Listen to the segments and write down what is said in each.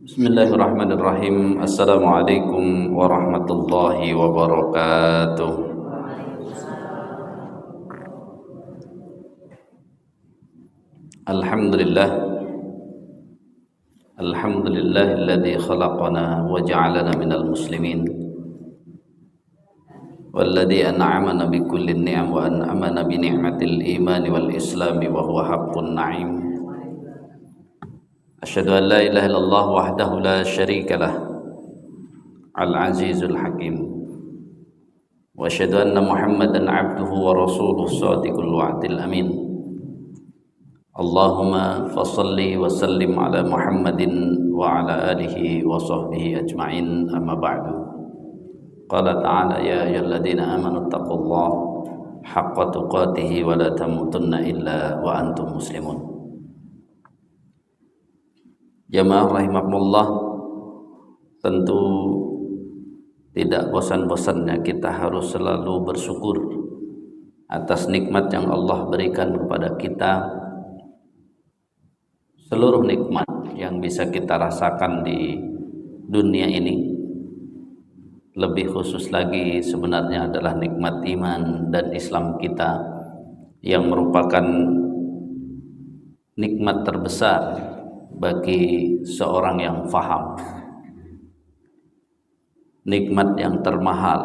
Bismillahirrahmanirrahim. Assalamualaikum warahmatullahi wabarakatuh. Alhamdulillah. Alhamdulillahilladzi khalaqana wa ja'alana minal muslimin. Walladzi an'amana bi kulli ni'am wa an'amana bi ni'matil imani wal islami wa huwa haqqun na'im. Asyhadu an la ilaha illallah wahdahu la syarika lah al-azizul hakim wa asyhadu anna muhammadan abduhu wa rasuluhu shadiqul wa'dil amin. Allahumma fassalli wa sallim ala muhammadin wa ala alihi wa sahbihi ajma'in, amma ba'du. Qala ta'ala ya ayyuhalladzina amanu taqullaha haqqa tuqatih wa la tamutunna illa wa antum muslimun. Jamaah rahimakumullah, tentu tidak bosan-bosannya kita harus selalu bersyukur atas nikmat yang Allah berikan kepada kita. Seluruh nikmat yang bisa kita rasakan di dunia ini, lebih khusus lagi sebenarnya adalah nikmat iman dan Islam kita, yang merupakan nikmat terbesar bagi seorang yang faham. Nikmat yang termahal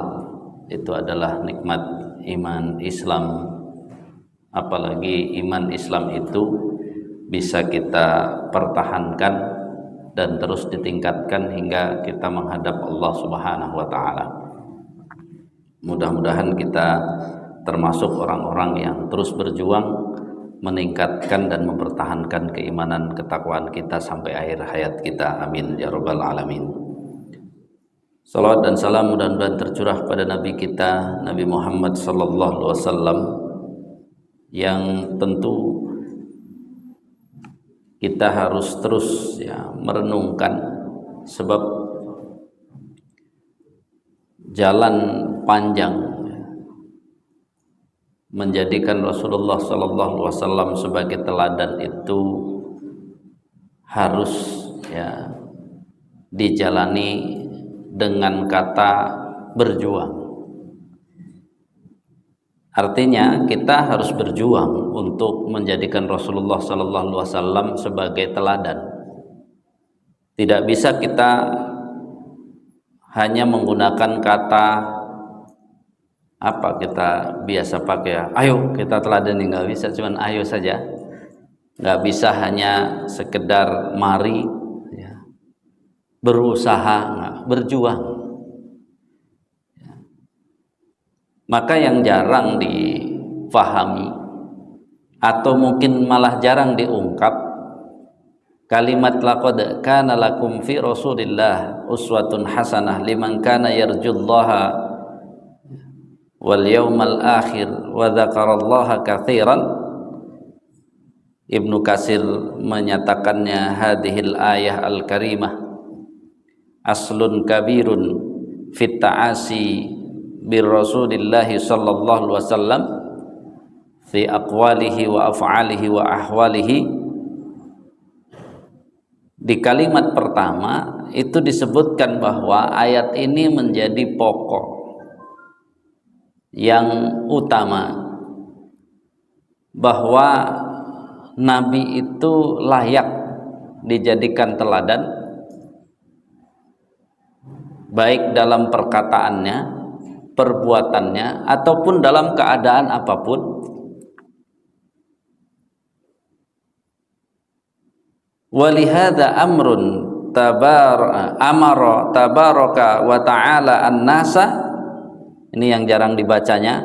itu adalah nikmat iman Islam. Apalagi iman Islam itu bisa kita pertahankan dan terus ditingkatkan hingga kita menghadap Allah Subhanahu wa taala. Mudah-mudahan kita termasuk orang-orang yang terus berjuang meningkatkan dan mempertahankan keimanan ketakwaan kita sampai akhir hayat kita. Amin ya rabbal alamin. Salawat dan salam mudah-mudahan tercurah pada Nabi kita, Nabi Muhammad sallallahu alaihi wasallam, yang tentu kita harus terus merenungkan, sebab jalan panjang menjadikan Rasulullah sallallahu alaihi wasallam sebagai teladan itu harus dijalani dengan kata berjuang. Artinya kita harus berjuang untuk menjadikan Rasulullah sallallahu alaihi wasallam sebagai teladan. Tidak bisa kita hanya menggunakan kata apa kita biasa pakai, ayo kita teladani, nggak bisa cuman ayo saja, nggak bisa hanya sekedar mari, berusaha, berjuang. Maka yang jarang difahami atau mungkin malah jarang diungkap kalimat laqad kana lakum fi Rasulillah uswatun hasanah liman kana yarjullaha wal yaumal akhir wa dzakarallaha katsiran. Ibnu Katsir menyatakannya, hadhil ayah al-karimah aslun kabirun fit ta'asi bir Rasulillahi sallallahu alaihi wasallam fi aqwalihi wa af'alihi wa ahwalihi. Di kalimat pertama itu disebutkan bahwa ayat ini menjadi pokok yang utama, bahwa Nabi itu layak dijadikan teladan, baik dalam perkataannya, perbuatannya, ataupun dalam keadaan apapun. Walihada amrun amara tabaraka wa ta'ala an-nasa. Ini yang jarang dibacanya.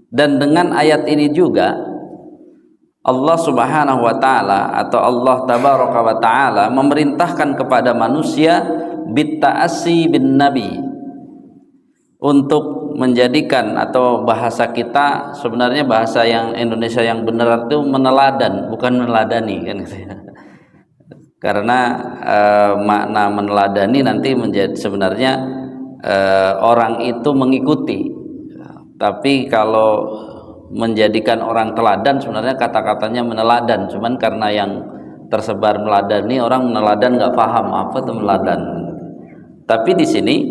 Dan dengan ayat ini juga Allah Subhanahu wa taala atau Allah tabaraka wa taala memerintahkan kepada manusia bitta'assi bin nabi, untuk menjadikan, atau bahasa kita sebenarnya bahasa yang Indonesia yang benar itu meneladan, bukan meneladani kan gitu ya. Karena makna meneladani nanti menjadi sebenarnya orang itu mengikuti, tapi kalau menjadikan orang teladan sebenarnya kata-katanya meneladan, cuman karena yang tersebar meladani, orang meladan nggak paham apa itu meladan. Tapi di sini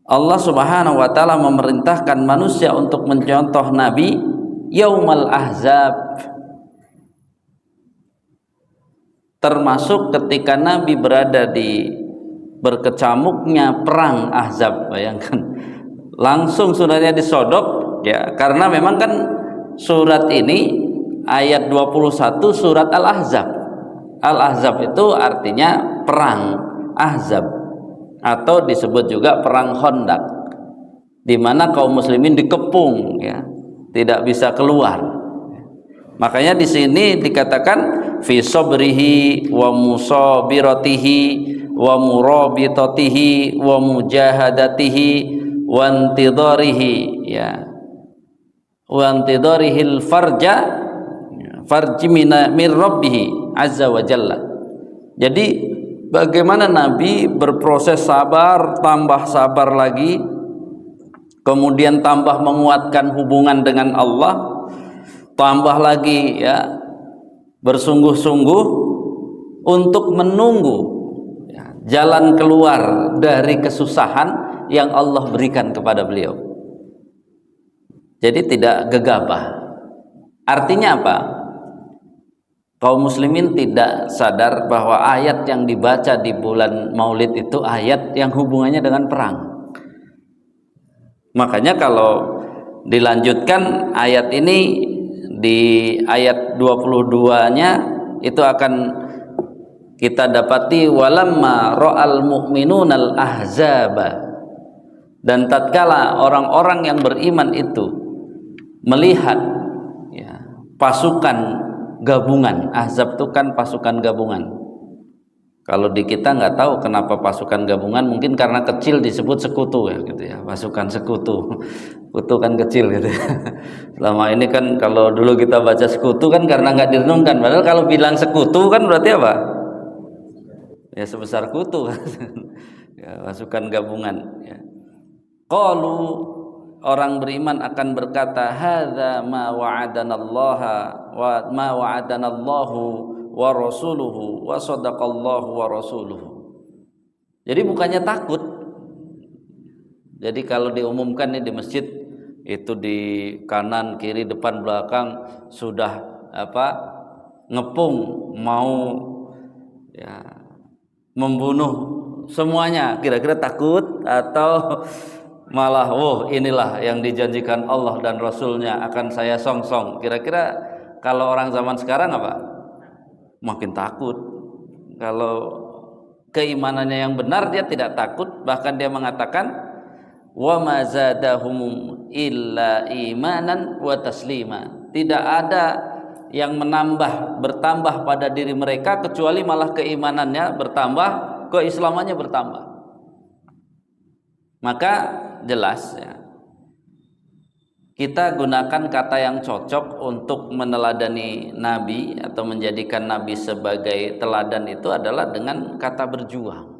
Allah Subhanahu wa taala memerintahkan manusia untuk mencontoh Nabi Yaumal Ahzab, termasuk ketika Nabi berada di berkecamuknya perang Ahzab. Bayangkan, langsung suratnya disodok ya, karena memang kan surat ini ayat 21 surat Al-Ahzab. Al-Ahzab itu artinya perang Ahzab, atau disebut juga perang Khandaq, di mana kaum muslimin dikepung ya, tidak bisa keluar. Makanya di sini dikatakan fi sabrihi wa musabiratihi wa murabitatihi wa mujahadatihi wa intidarihi ya, wa intidarihil farji min rabbih azza wa jalla. Jadi bagaimana Nabi berproses sabar, tambah sabar lagi, kemudian tambah menguatkan hubungan dengan Allah, tambah lagi ya bersungguh-sungguh untuk menunggu ya, jalan keluar dari kesusahan yang Allah berikan kepada beliau. Jadi tidak gegabah. Artinya apa? Kaum muslimin tidak sadar bahwa ayat yang dibaca di bulan Maulid itu ayat yang hubungannya dengan perang. Makanya kalau dilanjutkan ayat ini di ayat 22-nya itu akan kita dapati walamma ra'al mu'minunal ahzaba, dan tatkala orang-orang yang beriman itu melihat ya, pasukan gabungan. Ahzab itu kan pasukan gabungan. Kalau di kita nggak tahu kenapa pasukan gabungan, mungkin karena kecil disebut sekutu ya gitu ya, pasukan sekutu. Sekutu kan kecil gitu ya. Selama ini kan kalau dulu kita baca sekutu kan karena nggak direnungkan, padahal kalau bilang sekutu kan berarti apa? Ya sebesar kutu kan. Ya, pasukan gabungan ya. Qalu, orang beriman akan berkata, hadza ma wa'adanallaha wa ma wa'adanallahu wa rasuluhu wa sadaqallahu wa rasuluhu. Jadi bukannya takut. Jadi kalau diumumkan nih di masjid itu di kanan, kiri, depan, belakang sudah ngepung mau ya membunuh semuanya, kira-kira takut atau malah inilah yang dijanjikan Allah dan Rasulnya akan saya songsong? Kira-kira kalau orang zaman sekarang apa? Makin takut. Kalau keimanannya yang benar dia tidak takut, bahkan dia mengatakan wa ma zadahum illa imanan wa taslima. Tidak ada yang bertambah pada diri mereka kecuali malah keimanannya bertambah, keislamannya bertambah. Maka jelas ya, kita gunakan kata yang cocok untuk meneladani Nabi atau menjadikan Nabi sebagai teladan itu adalah dengan kata berjuang.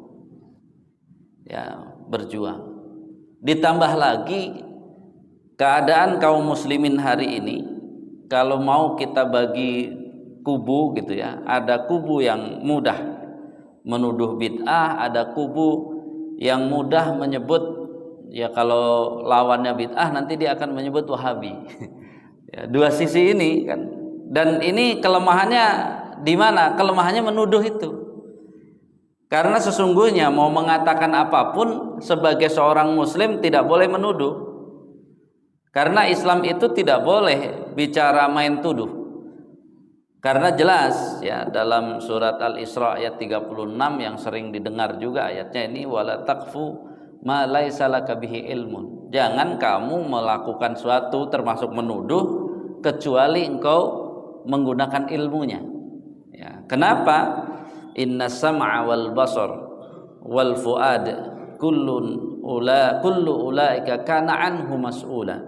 Ya, berjuang. Ditambah lagi keadaan kaum muslimin hari ini, kalau mau kita bagi kubu gitu ya, ada kubu yang mudah menuduh bid'ah, ada kubu yang mudah menyebut ya, kalau lawannya bid'ah nanti dia akan menyebut Wahabi. Ya, dua sisi ini kan. Dan ini kelemahannya di mana? Kelemahannya menuduh itu. Karena sesungguhnya mau mengatakan apapun sebagai seorang muslim tidak boleh menuduh. Karena Islam itu tidak boleh bicara main tuduh. Karena jelas ya dalam surat Al-Isra ayat 36 yang sering didengar juga ayatnya ini, wala taqfu ma laisa laka bihi ilmun. Jangan kamu melakukan suatu termasuk menuduh kecuali engkau menggunakan ilmunya. Ya, kenapa? Inna sam'a wal basar wal fuad kullu ulaika kana anhu mas'ula.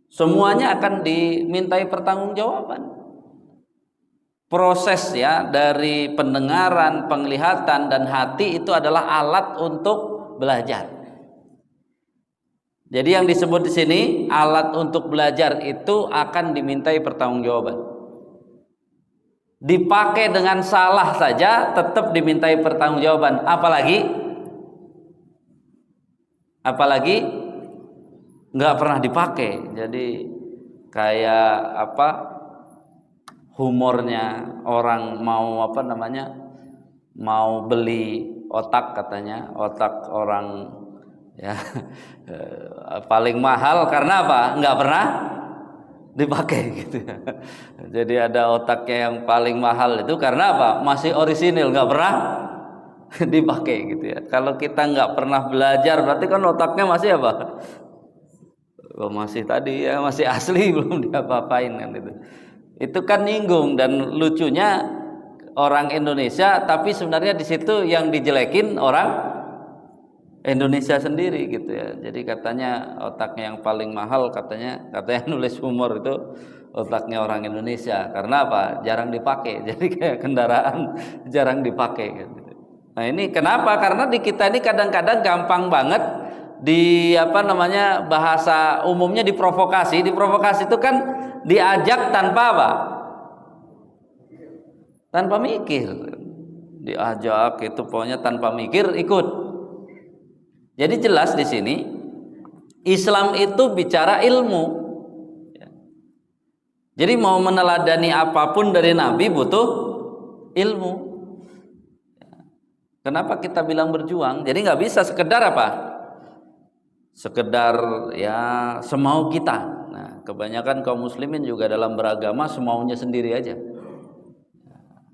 Semuanya akan dimintai pertanggungjawaban. Proses ya dari pendengaran, penglihatan dan hati itu adalah alat untuk belajar. Jadi yang disebut di sini alat untuk belajar itu akan dimintai pertanggungjawaban. dipakai dengan salah saja tetap dimintai pertanggungjawaban, apalagi nggak pernah dipakai. Jadi kayak apa, humornya orang mau mau beli otak, katanya otak orang ya paling mahal karena apa? Nggak pernah dipakai gitu ya. Jadi ada otaknya yang paling mahal itu karena apa? Masih orisinil, nggak pernah dipakai gitu ya. Kalau kita nggak pernah belajar berarti kan otaknya masih apa? Masih tadi ya, masih asli, belum diapa-apain kan itu. Itu kan nyinggung, dan lucunya orang Indonesia tapi sebenarnya di situ yang dijelekin orang Indonesia sendiri gitu ya. Jadi katanya otaknya yang paling mahal, katanya nulis humor itu otaknya orang Indonesia karena apa? Jarang dipakai. Jadi kayak kendaraan jarang dipakai gitu. Nah ini kenapa? Karena di kita ini kadang-kadang gampang banget bahasa umumnya diprovokasi. Diprovokasi itu kan diajak tanpa apa? Tanpa mikir. Diajak itu pokoknya tanpa mikir ikut. Jadi jelas di sini Islam itu bicara ilmu. Jadi mau meneladani apapun dari Nabi butuh ilmu. Kenapa kita bilang berjuang? Jadi nggak bisa sekedar apa? Sekedar ya semau kita. Nah, kebanyakan kaum muslimin juga dalam beragama semaunya sendiri aja.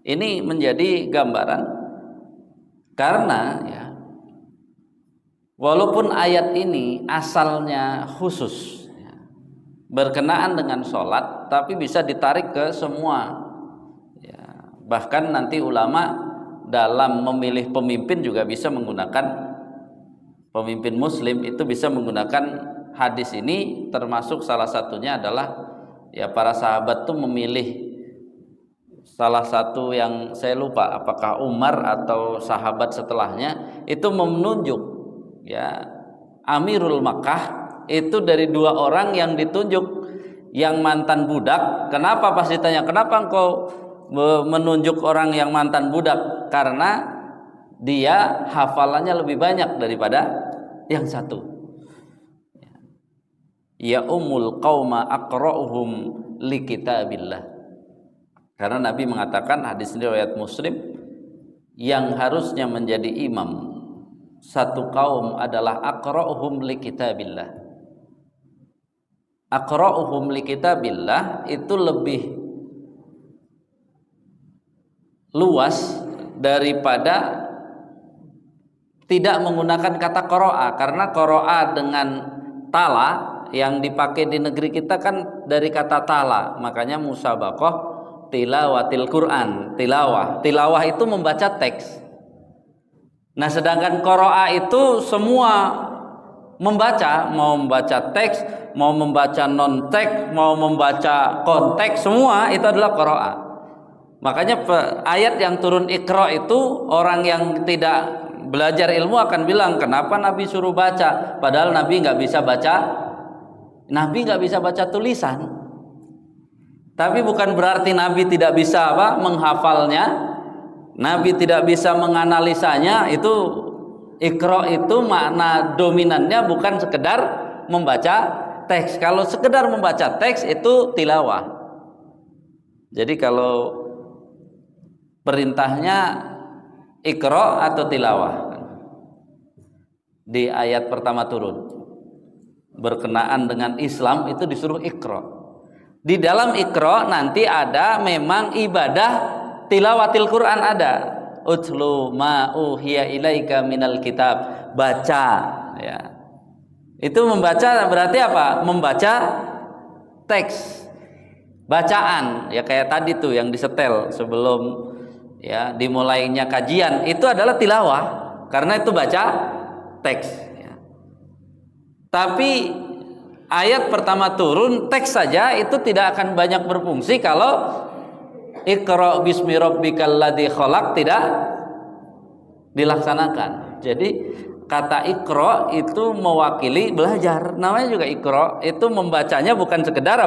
Ini menjadi gambaran karena ya, walaupun ayat ini asalnya khusus ya, berkenaan dengan sholat, tapi bisa ditarik ke semua ya. Bahkan nanti ulama dalam memilih pemimpin juga bisa menggunakan, pemimpin muslim itu bisa menggunakan hadis ini. Termasuk salah satunya adalah ya para sahabat tuh memilih salah satu yang saya lupa apakah Umar atau sahabat setelahnya itu menunjuk ya Amirul Makkah itu dari dua orang yang ditunjuk yang mantan budak. Kenapa? Pas ditanya kenapa engkau menunjuk orang yang mantan budak? Karena dia hafalannya lebih banyak daripada yang satu. Ya umul qauma aqra'uhum li kitabillah. Karena Nabi mengatakan, hadis ini riwayat Muslim, yang harusnya menjadi imam satu kaum adalah aqra'uhum li kitabillah. Aqra'uhum li kitabillah itu lebih luas daripada tidak menggunakan kata qara'a, karena qara'a dengan tala yang dipakai di negeri kita kan dari kata tala. Makanya musabaqah tilawatil Quran, tilawah itu membaca teks. Nah sedangkan qara'a itu semua membaca, mau membaca teks, mau membaca non teks, mau membaca konteks, semua itu adalah qara'a. Makanya ayat yang turun Iqra itu orang yang tidak belajar ilmu akan bilang kenapa Nabi suruh baca, padahal Nabi nggak bisa baca tulisan. Tapi bukan berarti Nabi tidak bisa menghafalnya, Nabi tidak bisa menganalisanya. Itu Iqra itu makna dominannya bukan sekedar membaca teks. Kalau sekedar membaca teks itu tilawah. Jadi kalau perintahnya Iqra atau tilawah di ayat pertama turun berkenaan dengan Islam itu disuruh Iqra. Di dalam Iqra nanti ada memang ibadah tilawatil Quran, ada utlu ma uhiya ilaika minal kitab, baca ya. Itu membaca berarti apa? Membaca teks, bacaan ya, kayak tadi tuh yang disetel sebelum ya dimulainya kajian, itu adalah tilawah karena itu baca teks ya. Tapi ayat pertama turun teks saja itu tidak akan banyak berfungsi kalau Iqra bismi rabbikal ladzi khalaq tidak dilaksanakan. Jadi kata Iqra itu mewakili belajar. Namanya juga Iqra, itu membacanya bukan sekedar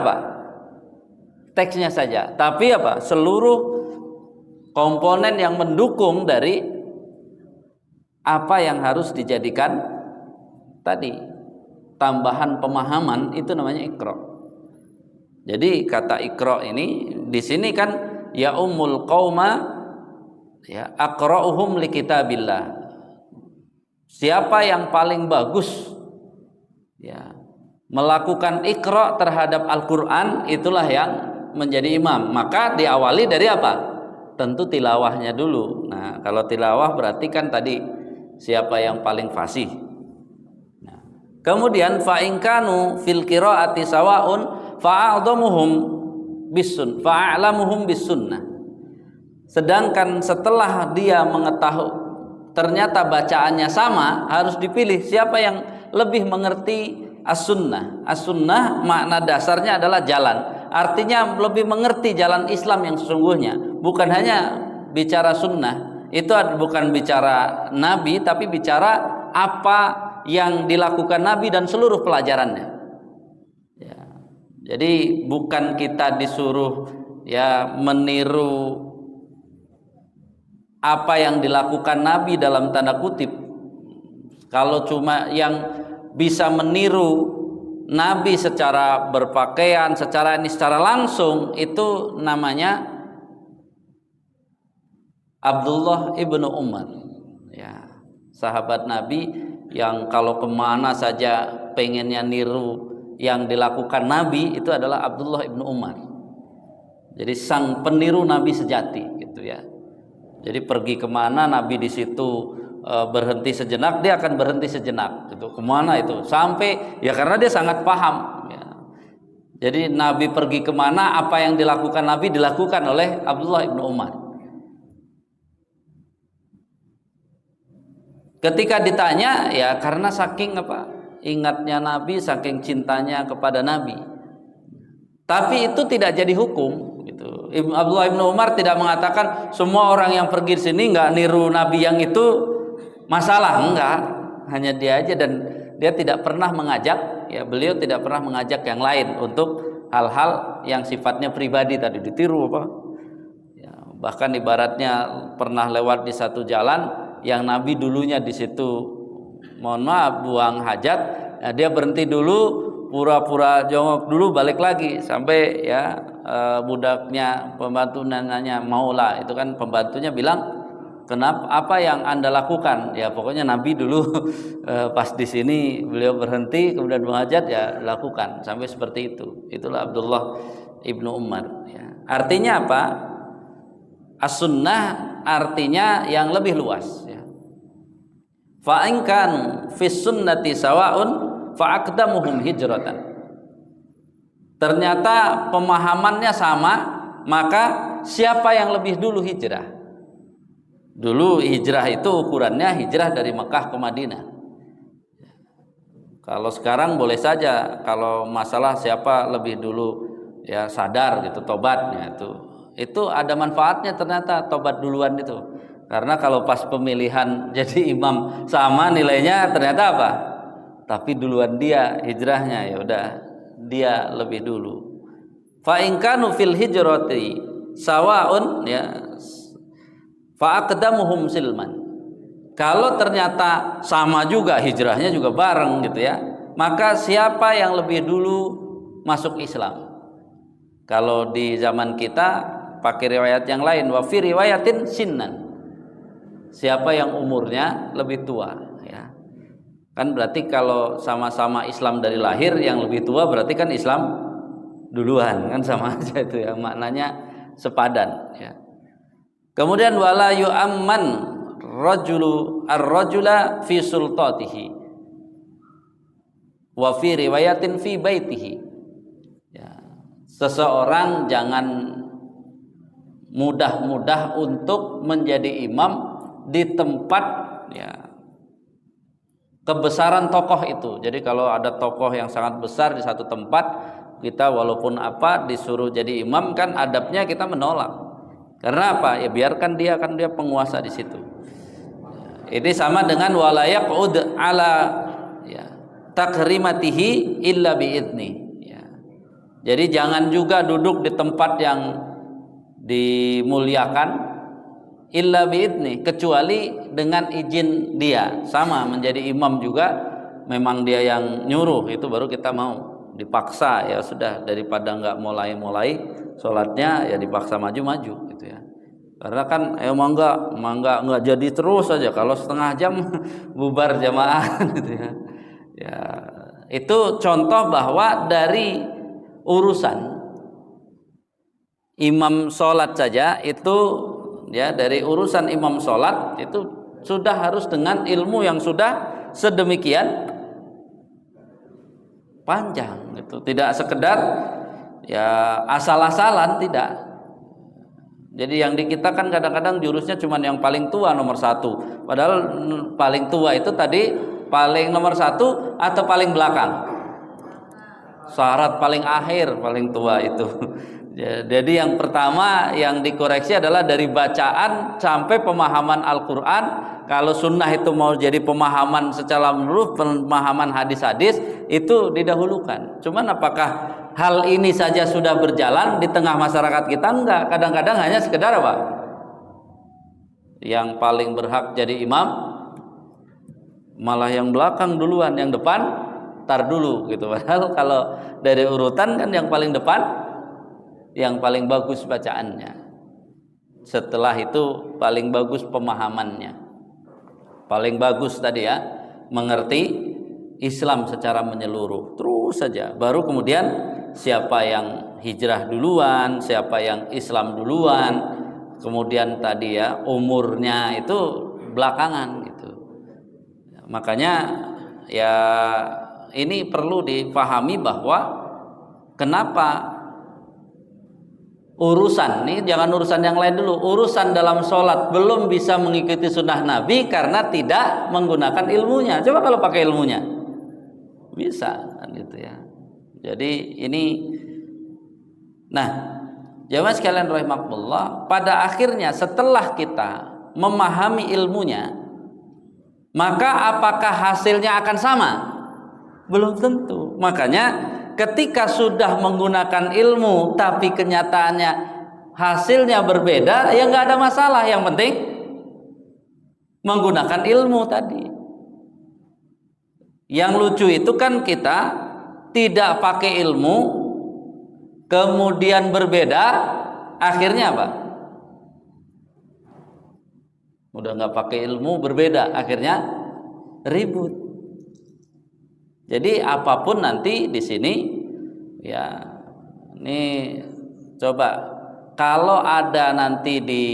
teksnya saja, tapi seluruh komponen yang mendukung dari apa yang harus dijadikan tadi tambahan pemahaman, itu namanya iqra. Jadi kata iqra ini di sini kan ya ummul qauma ya aqra'uhum li kitabillah. Siapa yang paling bagus ya melakukan iqra terhadap Al-Qur'an, itulah yang menjadi imam. Maka diawali dari apa? Tentu tilawahnya dulu. Nah, kalau tilawah berarti kan tadi siapa yang paling fasih. Nah, kemudian fa in kanu fil qiraati sawaun fa'adhamuhum bisun fa'alamuhum bisunnah. Sedangkan setelah dia mengetahui ternyata bacaannya sama, harus dipilih siapa yang lebih mengerti as-sunnah. As-sunnah makna dasarnya adalah jalan. Artinya lebih mengerti jalan Islam yang sesungguhnya. Bukan hanya bicara sunnah, itu bukan bicara Nabi, tapi bicara apa yang dilakukan Nabi dan seluruh pelajarannya. Ya. Jadi bukan kita disuruh ya meniru apa yang dilakukan Nabi dalam tanda kutip. Kalau cuma yang bisa meniru Nabi secara berpakaian, secara langsung, itu namanya Abdullah ibnu Umar, ya, sahabat Nabi yang kalau kemana saja pengennya niru yang dilakukan Nabi, itu adalah Abdullah ibnu Umar. Jadi sang peniru Nabi sejati, gitu ya. Jadi pergi kemana Nabi di situ berhenti sejenak, dia akan berhenti sejenak. Itu kemana itu? Sampai ya karena dia sangat paham. Ya. Jadi Nabi pergi kemana, apa yang dilakukan Nabi dilakukan oleh Abdullah ibnu Umar. Ketika ditanya, ya karena saking ingatnya Nabi, saking cintanya kepada Nabi. Tapi itu tidak jadi hukum. Abdullah ibnu Umar tidak mengatakan semua orang yang pergi di sini nggak niru Nabi yang itu masalah, enggak, hanya dia aja, dan dia tidak pernah mengajak, ya beliau tidak pernah mengajak yang lain untuk hal-hal yang sifatnya pribadi tadi ditiru apa. Ya, bahkan ibaratnya pernah lewat di satu jalan yang Nabi dulunya di situ, mohon maaf, buang hajat, ya, dia berhenti dulu, pura-pura jongkok dulu, balik lagi sampai ya budaknya pembantu nanya Maula, itu kan pembantunya bilang, kenapa, apa yang Anda lakukan? Ya pokoknya Nabi dulu pas di sini beliau berhenti kemudian menghajat, ya lakukan, sampai seperti itu. Itulah Abdullah ibnu Umar. Ya. Artinya apa? As-sunnah artinya yang lebih luas. Ya. Fa in kanu fis sunnati sawaun fa aqdamuhum hijratan. Ternyata pemahamannya sama, maka siapa yang lebih dulu hijrah? Dulu hijrah itu ukurannya hijrah dari Mekah ke Madinah. Kalau sekarang boleh saja, kalau masalah siapa lebih dulu ya sadar gitu tobatnya, itu ada manfaatnya ternyata tobat duluan itu. Karena kalau pas pemilihan jadi imam sama nilainya, ternyata apa? Tapi duluan dia hijrahnya, ya udah dia lebih dulu. Fa in kanu fil hijrati sawaun, ya fa aqdamuhum silman. Kalau ternyata sama juga hijrahnya juga bareng gitu ya, maka siapa yang lebih dulu masuk Islam? Kalau di zaman kita pakai riwayat yang lain, wa fi riwayatin sinnan. Siapa yang umurnya lebih tua, ya. Kan berarti kalau sama-sama Islam dari lahir, yang lebih tua berarti kan Islam duluan, kan sama aja itu ya, maknanya sepadan ya. Kemudian wala yu'amman rajulu ar-rajula fi sultatihi wa fi riwayatin fi baitihi. Ya, seseorang jangan mudah-mudah untuk menjadi imam di tempat ya kebesaran tokoh itu. Jadi kalau ada tokoh yang sangat besar di satu tempat, kita walaupun apa disuruh jadi imam, kan adabnya kita menolak. Karena apa? Ya biarkan dia, kan dia penguasa di situ. Ini sama dengan wala yaqud ala ya takrimatihi illa biidni. Ya. Jadi jangan juga duduk di tempat yang dimuliakan illa biidni, kecuali dengan izin dia. Sama menjadi imam juga, memang dia yang nyuruh, itu baru kita mau. Dipaksa ya sudah, daripada nggak mulai sholatnya ya dipaksa maju gitu ya. Karena kan nggak jadi terus saja, kalau setengah jam bubar jamaah gitu ya. Ya itu contoh bahwa dari urusan imam sholat saja itu ya, dari urusan imam sholat itu sudah harus dengan ilmu yang sudah sedemikian panjang gitu. Tidak sekedar ya asal-asalan, tidak. Jadi yang di kita kan kadang-kadang jurusnya cuma yang paling tua nomor 1, padahal paling tua itu tadi paling nomor 1 atau paling belakang, syarat paling akhir paling tua itu. Jadi yang pertama yang dikoreksi adalah dari bacaan sampai pemahaman Al-Quran. Kalau sunnah itu mau jadi pemahaman secara menurut, pemahaman hadis-hadis itu didahulukan. Cuman apakah hal ini saja sudah berjalan di tengah masyarakat kita? Enggak. Kadang-kadang hanya sekedar apa? Yang paling berhak jadi imam malah yang belakang duluan, yang depan tar dulu gitu. Padahal kalau dari urutan kan yang paling depan yang paling bagus bacaannya, setelah itu paling bagus pemahamannya, paling bagus tadi ya mengerti Islam secara menyeluruh, terus saja. Baru kemudian siapa yang hijrah duluan, siapa yang Islam duluan, kemudian tadi ya umurnya itu belakangan gitu. Makanya ya ini perlu dipahami bahwa kenapa urusan nih, jangan urusan yang lain dulu, urusan dalam sholat belum bisa mengikuti sunnah Nabi karena tidak menggunakan ilmunya. Coba kalau pakai ilmunya bisa kan gitu ya. Jadi ini, nah jamaah sekalian rahimakumullah, pada akhirnya setelah kita memahami ilmunya, maka apakah hasilnya akan sama? Belum tentu. Makanya ketika sudah menggunakan ilmu tapi kenyataannya hasilnya berbeda, ya nggak ada masalah. Yang penting menggunakan ilmu tadi. Yang lucu itu kan kita tidak pakai ilmu, kemudian berbeda, akhirnya apa? Udah nggak pakai ilmu, berbeda, akhirnya ribut. Jadi apapun nanti di sini ya, ini coba kalau ada nanti di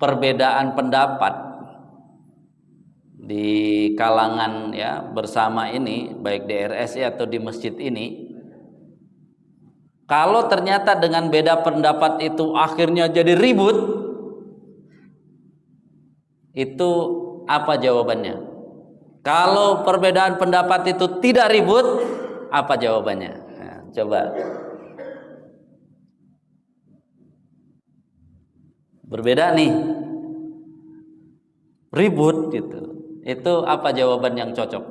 perbedaan pendapat di kalangan ya bersama ini, baik di RSI atau di masjid ini, kalau ternyata dengan beda pendapat itu akhirnya jadi ribut, itu apa jawabannya? Kalau perbedaan pendapat itu tidak ribut, apa jawabannya? Nah, coba. Berbeda nih, ribut gitu. Itu apa jawaban yang cocok?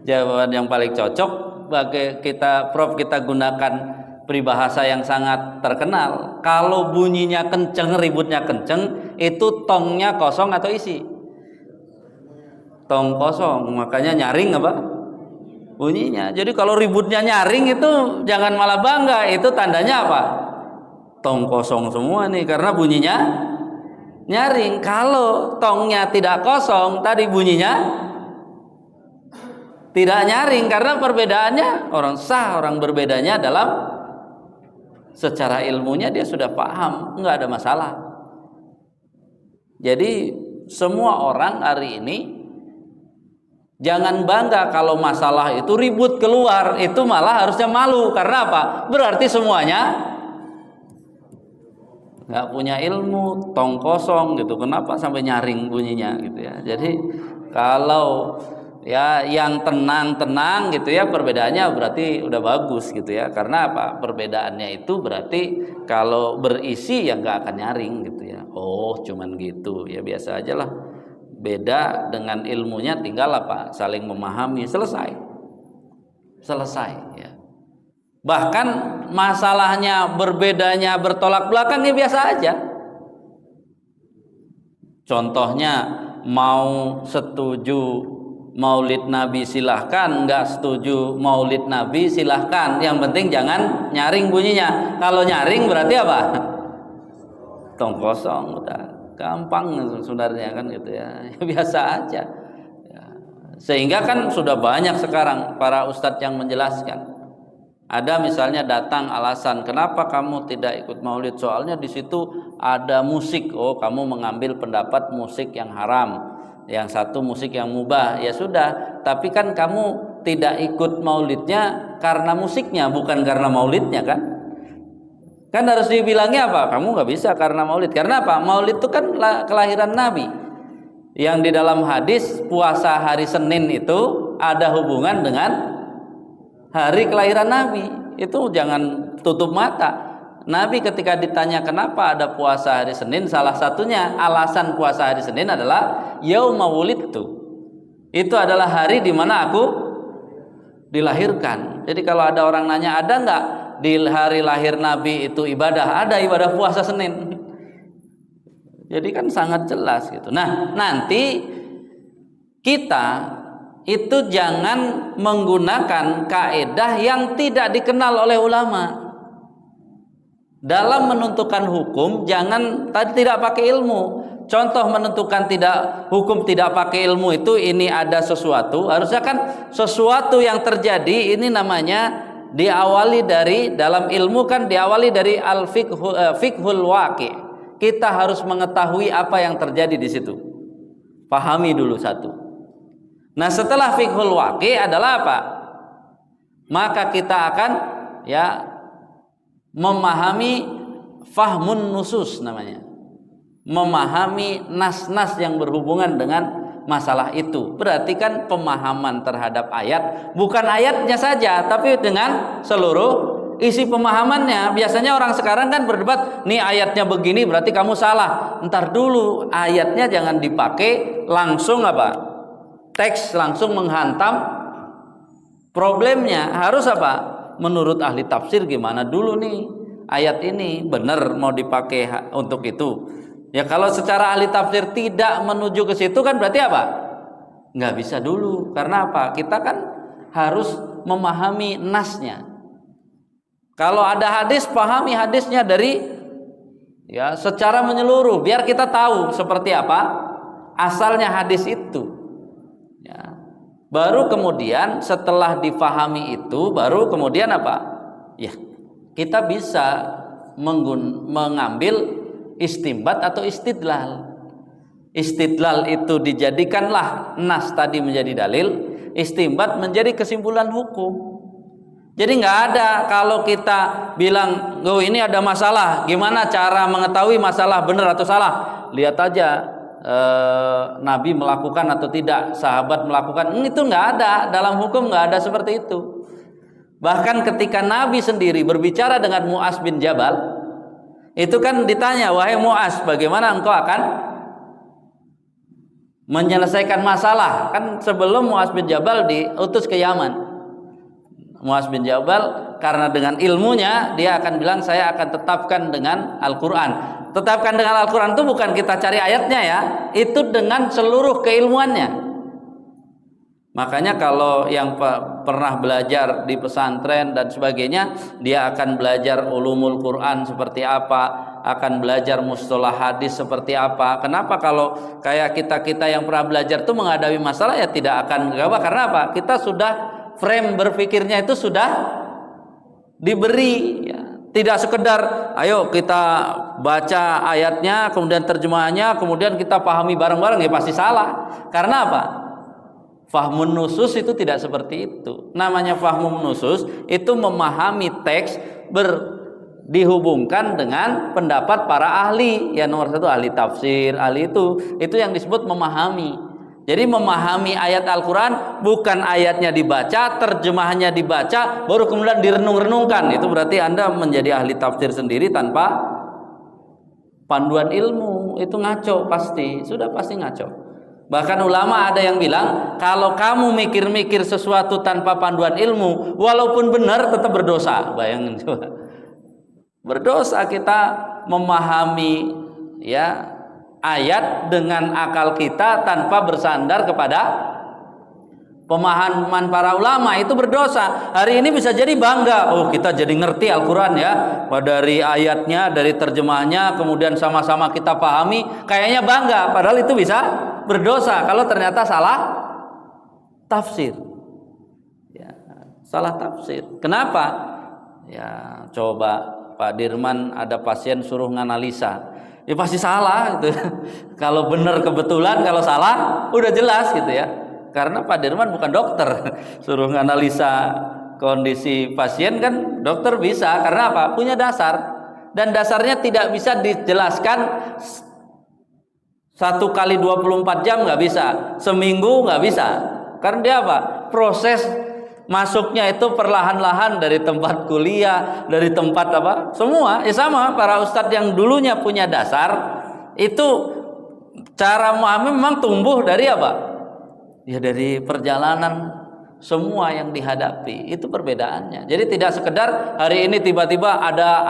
Jawaban yang paling cocok bagi kita, Prof, kita gunakan peribahasa yang sangat terkenal. Kalau bunyinya kenceng, ributnya kenceng, itu tongnya kosong atau isi? Tong kosong, makanya nyaring apa? Bunyinya. Jadi kalau ributnya nyaring itu jangan malah bangga, itu tandanya apa? Tong kosong semua nih, karena bunyinya nyaring. Kalau tongnya tidak kosong, tadi bunyinya tidak nyaring, karena perbedaannya orang berbedanya dalam secara ilmunya dia sudah paham, nggak ada masalah. Jadi semua orang hari ini jangan bangga kalau masalah itu ribut keluar, itu malah harusnya malu. Karena apa? Berarti semuanya nggak punya ilmu, tong kosong gitu. Kenapa sampai nyaring bunyinya gitu ya? Jadi kalau ya yang tenang-tenang gitu ya, perbedaannya berarti udah bagus gitu ya. Karena apa? Perbedaannya itu berarti kalau berisi ya nggak akan nyaring gitu ya. Oh cuman gitu ya, biasa aja lah. Beda dengan ilmunya, tinggal apa? Saling memahami, selesai ya. Bahkan masalahnya berbedanya bertolak belakang ya biasa aja. Contohnya mau setuju Maulid Nabi silahkan, nggak setuju Maulid Nabi silahkan. Yang penting jangan nyaring bunyinya. Kalau nyaring berarti apa? Tong kosong, udah gampang sebenarnya kan gitu ya. Biasa aja. Sehingga kan sudah banyak sekarang para ustadz yang menjelaskan. Ada misalnya datang alasan kenapa kamu tidak ikut maulid, soalnya di situ ada musik. Oh, kamu mengambil pendapat musik yang haram, yang satu musik yang mubah. Ya sudah, tapi kan kamu tidak ikut maulidnya karena musiknya, bukan karena maulidnya kan? Kan harus dibilangnya apa? Kamu nggak bisa karena maulid. Karena apa? Maulid itu kan kelahiran Nabi. Yang di dalam hadis puasa hari Senin itu ada hubungan dengan hari kelahiran Nabi. Itu jangan tutup mata. Nabi ketika ditanya kenapa ada puasa hari Senin, salah satunya alasan puasa hari Senin adalah yauma wulidtu. Itu adalah hari di mana aku dilahirkan. Jadi kalau ada orang nanya ada nggak di hari lahir Nabi itu ibadah? Ada ibadah puasa Senin. Jadi kan sangat jelas gitu. Nah, nanti kita itu jangan menggunakan kaedah yang tidak dikenal oleh ulama. Dalam menentukan hukum jangan tidak pakai ilmu. Contoh menentukan hukum tidak pakai ilmu itu, ini ada sesuatu, harusnya kan sesuatu yang terjadi ini namanya diawali dari, dalam ilmu kan diawali dari fiqhul waqi'. Kita harus mengetahui apa yang terjadi di situ. Pahami dulu satu. Nah, setelah fiqhul waqi' adalah apa? Maka kita akan memahami fahmun nusus namanya. Memahami nas-nas yang berhubungan dengan masalah itu. Berarti kan pemahaman terhadap ayat, bukan ayatnya saja, tapi dengan seluruh isi pemahamannya. Biasanya orang sekarang kan berdebat, nih ayatnya begini berarti kamu salah. Ntar dulu, ayatnya jangan dipakai langsung teks langsung menghantam problemnya. Harus menurut ahli tafsir gimana dulu nih ayat ini, benar mau dipakai untuk itu. Ya kalau secara ahli tafsir tidak menuju ke situ kan berarti nggak bisa dulu. Karena kita kan harus memahami nasnya. Kalau ada hadis, pahami hadisnya dari secara menyeluruh, biar kita tahu seperti apa asalnya hadis itu. Baru kemudian setelah difahami itu, baru kemudian kita bisa mengambil istinbat atau istidlal. Istidlal itu dijadikanlah nas tadi menjadi dalil, istinbat menjadi kesimpulan hukum. Jadi nggak ada kalau kita bilang, oh ini ada masalah, gimana cara mengetahui masalah benar atau salah? Lihat aja Nabi melakukan atau tidak, sahabat melakukan. Itu nggak ada, dalam hukum nggak ada seperti itu. Bahkan ketika Nabi sendiri berbicara dengan Mu'az bin Jabal, itu kan ditanya, wahai Mu'az, bagaimana engkau akan menyelesaikan masalah? Kan sebelum Mu'az bin Jabal diutus ke Yaman, Mu'az bin Jabal karena dengan ilmunya dia akan bilang, saya akan tetapkan dengan Al-Quran. Tetapkan dengan Al-Quran itu bukan kita cari ayatnya ya, itu dengan seluruh keilmuannya. Makanya kalau yang pernah belajar di pesantren dan sebagainya, dia akan belajar ulumul Quran seperti apa, akan belajar mustalah hadis seperti apa. Kenapa kalau kayak kita yang pernah belajar itu menghadapi masalah ya tidak akan gawat? Karena apa? Kita sudah frame berpikirnya itu sudah diberi, tidak sekedar ayo kita baca ayatnya kemudian terjemahannya kemudian kita pahami bareng-bareng, ya pasti salah. Karena apa? Fahmun nusus itu tidak seperti itu. Namanya fahmun nusus itu memahami teks dihubungkan dengan pendapat para ahli. Ya nomor satu ahli tafsir, ahli itu yang disebut memahami. Jadi memahami ayat Al-Quran bukan ayatnya dibaca, terjemahannya dibaca, baru kemudian direnung-renungkan. Itu berarti Anda menjadi ahli tafsir sendiri tanpa panduan ilmu. Itu ngaco pasti, sudah pasti ngaco. Bahkan ulama ada yang bilang, kalau kamu mikir-mikir sesuatu tanpa panduan ilmu, walaupun benar tetap berdosa. Bayangin coba. Berdosa kita memahami ya ayat dengan akal kita tanpa bersandar kepada pemahaman para ulama, itu berdosa. Hari ini bisa jadi bangga, oh kita jadi ngerti Al-Quran ya, dari ayatnya, dari terjemahnya, kemudian sama-sama kita pahami, kayaknya bangga, padahal itu bisa berdosa kalau ternyata salah tafsir ya, salah tafsir. Kenapa? Ya coba Pak Dirman, ada pasien suruh nganalisa, ya pasti salah gitu. Kalau benar kebetulan, kalau salah udah jelas gitu ya. Karena Pak Dirman bukan dokter, suruh nganalisa kondisi pasien kan dokter bisa, karena apa? Punya dasar, dan dasarnya tidak bisa dijelaskan 1 kali 24 jam, nggak bisa, seminggu nggak bisa. Karena dia apa? Proses masuknya itu perlahan-lahan, dari tempat kuliah, dari tempat apa? Semua ya sama. Para ustadz yang dulunya punya dasar itu, cara memahami memang tumbuh dari apa? Ya dari perjalanan semua yang dihadapi, itu perbedaannya. Jadi tidak sekedar hari ini tiba-tiba ada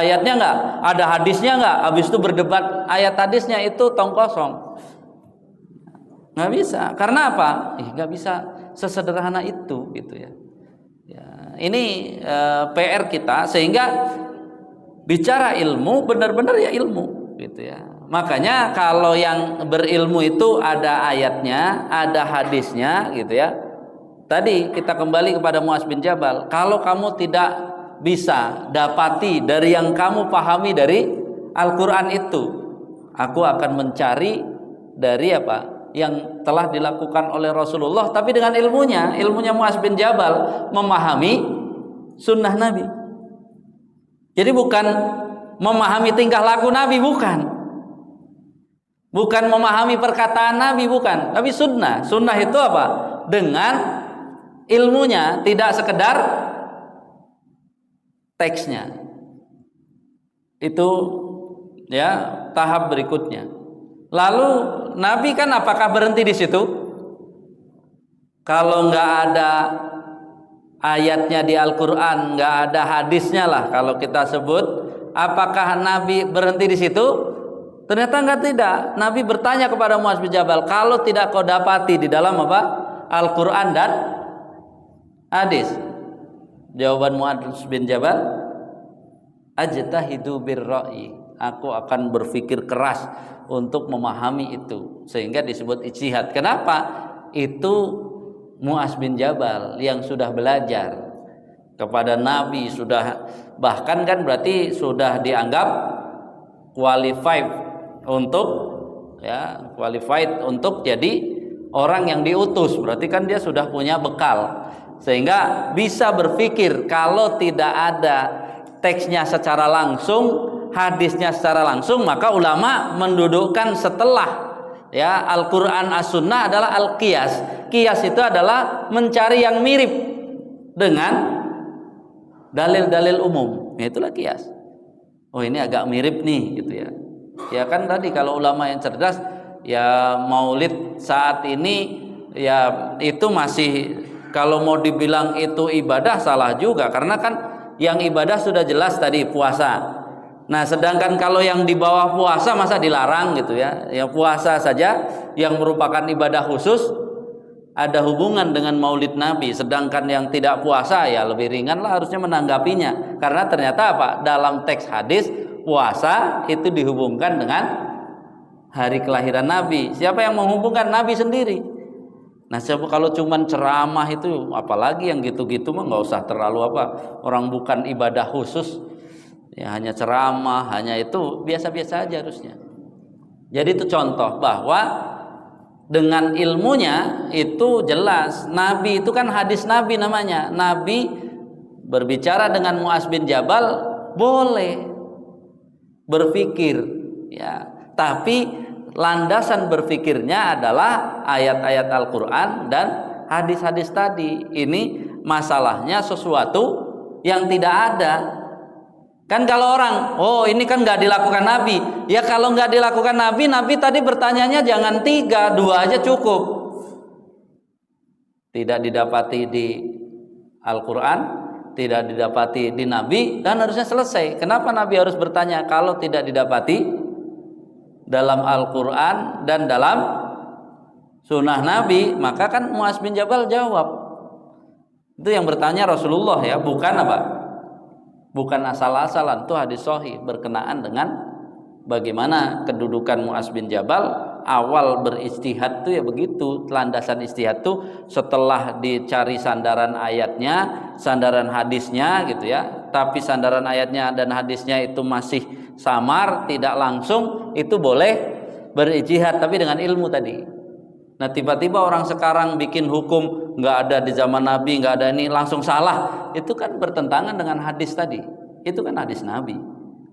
ayatnya nggak, ada hadisnya nggak, habis itu berdebat ayat hadisnya, itu tong kosong. Nggak bisa. Karena apa? Nggak bisa sesederhana itu gitu ya. Ini PR kita, sehingga bicara ilmu benar-benar ya ilmu gitu ya. Makanya kalau yang berilmu itu ada ayatnya, ada hadisnya gitu ya. Tadi kita kembali kepada Muaz bin Jabal, kalau kamu tidak bisa dapati dari yang kamu pahami dari Al-Quran itu, aku akan mencari dari apa yang telah dilakukan oleh Rasulullah, tapi dengan ilmunya Muaz bin Jabal memahami sunnah Nabi. Jadi bukan memahami tingkah laku Nabi, bukan memahami perkataan Nabi, bukan, tapi sunnah. Sunnah itu apa? Dengan ilmunya, tidak sekedar teksnya. Itu ya tahap berikutnya. Lalu Nabi kan apakah berhenti di situ? Kalau nggak ada ayatnya di Al-Quran, nggak ada hadisnya lah kalau kita sebut, apakah Nabi berhenti di situ? Ternyata tidak. Nabi bertanya kepada Muaz bin Jabal, kalau tidak kau dapati di dalam apa? Al-Quran dan hadis. Jawaban Muaz bin Jabal, ajtahidu birra'i, aku akan berpikir keras untuk memahami itu, sehingga disebut ijtihad. Kenapa? Itu Muaz bin Jabal yang sudah belajar kepada Nabi, sudah bahkan kan berarti sudah dianggap qualified untuk jadi orang yang diutus. Berarti kan dia sudah punya bekal, sehingga bisa berpikir kalau tidak ada teksnya secara langsung, hadisnya secara langsung, maka ulama mendudukkan setelah ya Al-Quran As-Sunnah adalah Al-Qiyas. Qiyas itu adalah mencari yang mirip dengan dalil-dalil umum, itulah qiyas. Oh ini agak mirip nih gitu ya. Ya kan tadi kalau ulama yang cerdas, ya maulid saat ini ya itu masih, kalau mau dibilang itu ibadah salah juga, karena kan yang ibadah sudah jelas tadi puasa. Nah sedangkan kalau yang di bawah puasa masa dilarang gitu ya. Yang puasa saja yang merupakan ibadah khusus ada hubungan dengan maulid Nabi, sedangkan yang tidak puasa ya lebih ringan lah harusnya menanggapinya. Karena ternyata apa? Dalam teks hadis puasa itu dihubungkan dengan hari kelahiran Nabi. Siapa yang menghubungkan? Nabi sendiri. Nah kalau cuman ceramah itu, apalagi yang gitu-gitu mah nggak usah terlalu apa, orang bukan ibadah khusus ya, hanya ceramah, hanya itu biasa-biasa aja harusnya. Jadi itu contoh bahwa dengan ilmunya itu jelas. Nabi itu kan hadis Nabi namanya. Nabi berbicara dengan Muaz bin Jabal boleh berpikir ya, tapi landasan berpikirnya adalah ayat-ayat Al-Quran dan hadis-hadis tadi. Ini masalahnya sesuatu yang tidak ada Kan kalau orang, oh ini kan nggak dilakukan Nabi. Ya kalau nggak dilakukan Nabi, Nabi tadi bertanyanya jangan 3, 2 aja cukup. Tidak didapati di Al-Quran, tidak didapati di Nabi, dan harusnya selesai. Kenapa Nabi harus bertanya kalau tidak didapati dalam Al-Quran dan dalam sunnah Nabi? Maka kan Muaz bin Jabal jawab. Itu yang bertanya Rasulullah ya, bukan apa? Bukan asal-asalan. Itu hadis sahih berkenaan dengan bagaimana kedudukan Muaz bin Jabal. Awal berijtihad tuh ya begitu, landasan ijtihad tuh setelah dicari sandaran ayatnya, sandaran hadisnya gitu ya. Tapi sandaran ayatnya dan hadisnya itu masih samar, tidak langsung, itu boleh berijtihad tapi dengan ilmu tadi. Nah tiba-tiba orang sekarang bikin hukum nggak ada di zaman Nabi, nggak ada ini, langsung salah, itu kan bertentangan dengan hadis tadi. Itu kan hadis Nabi.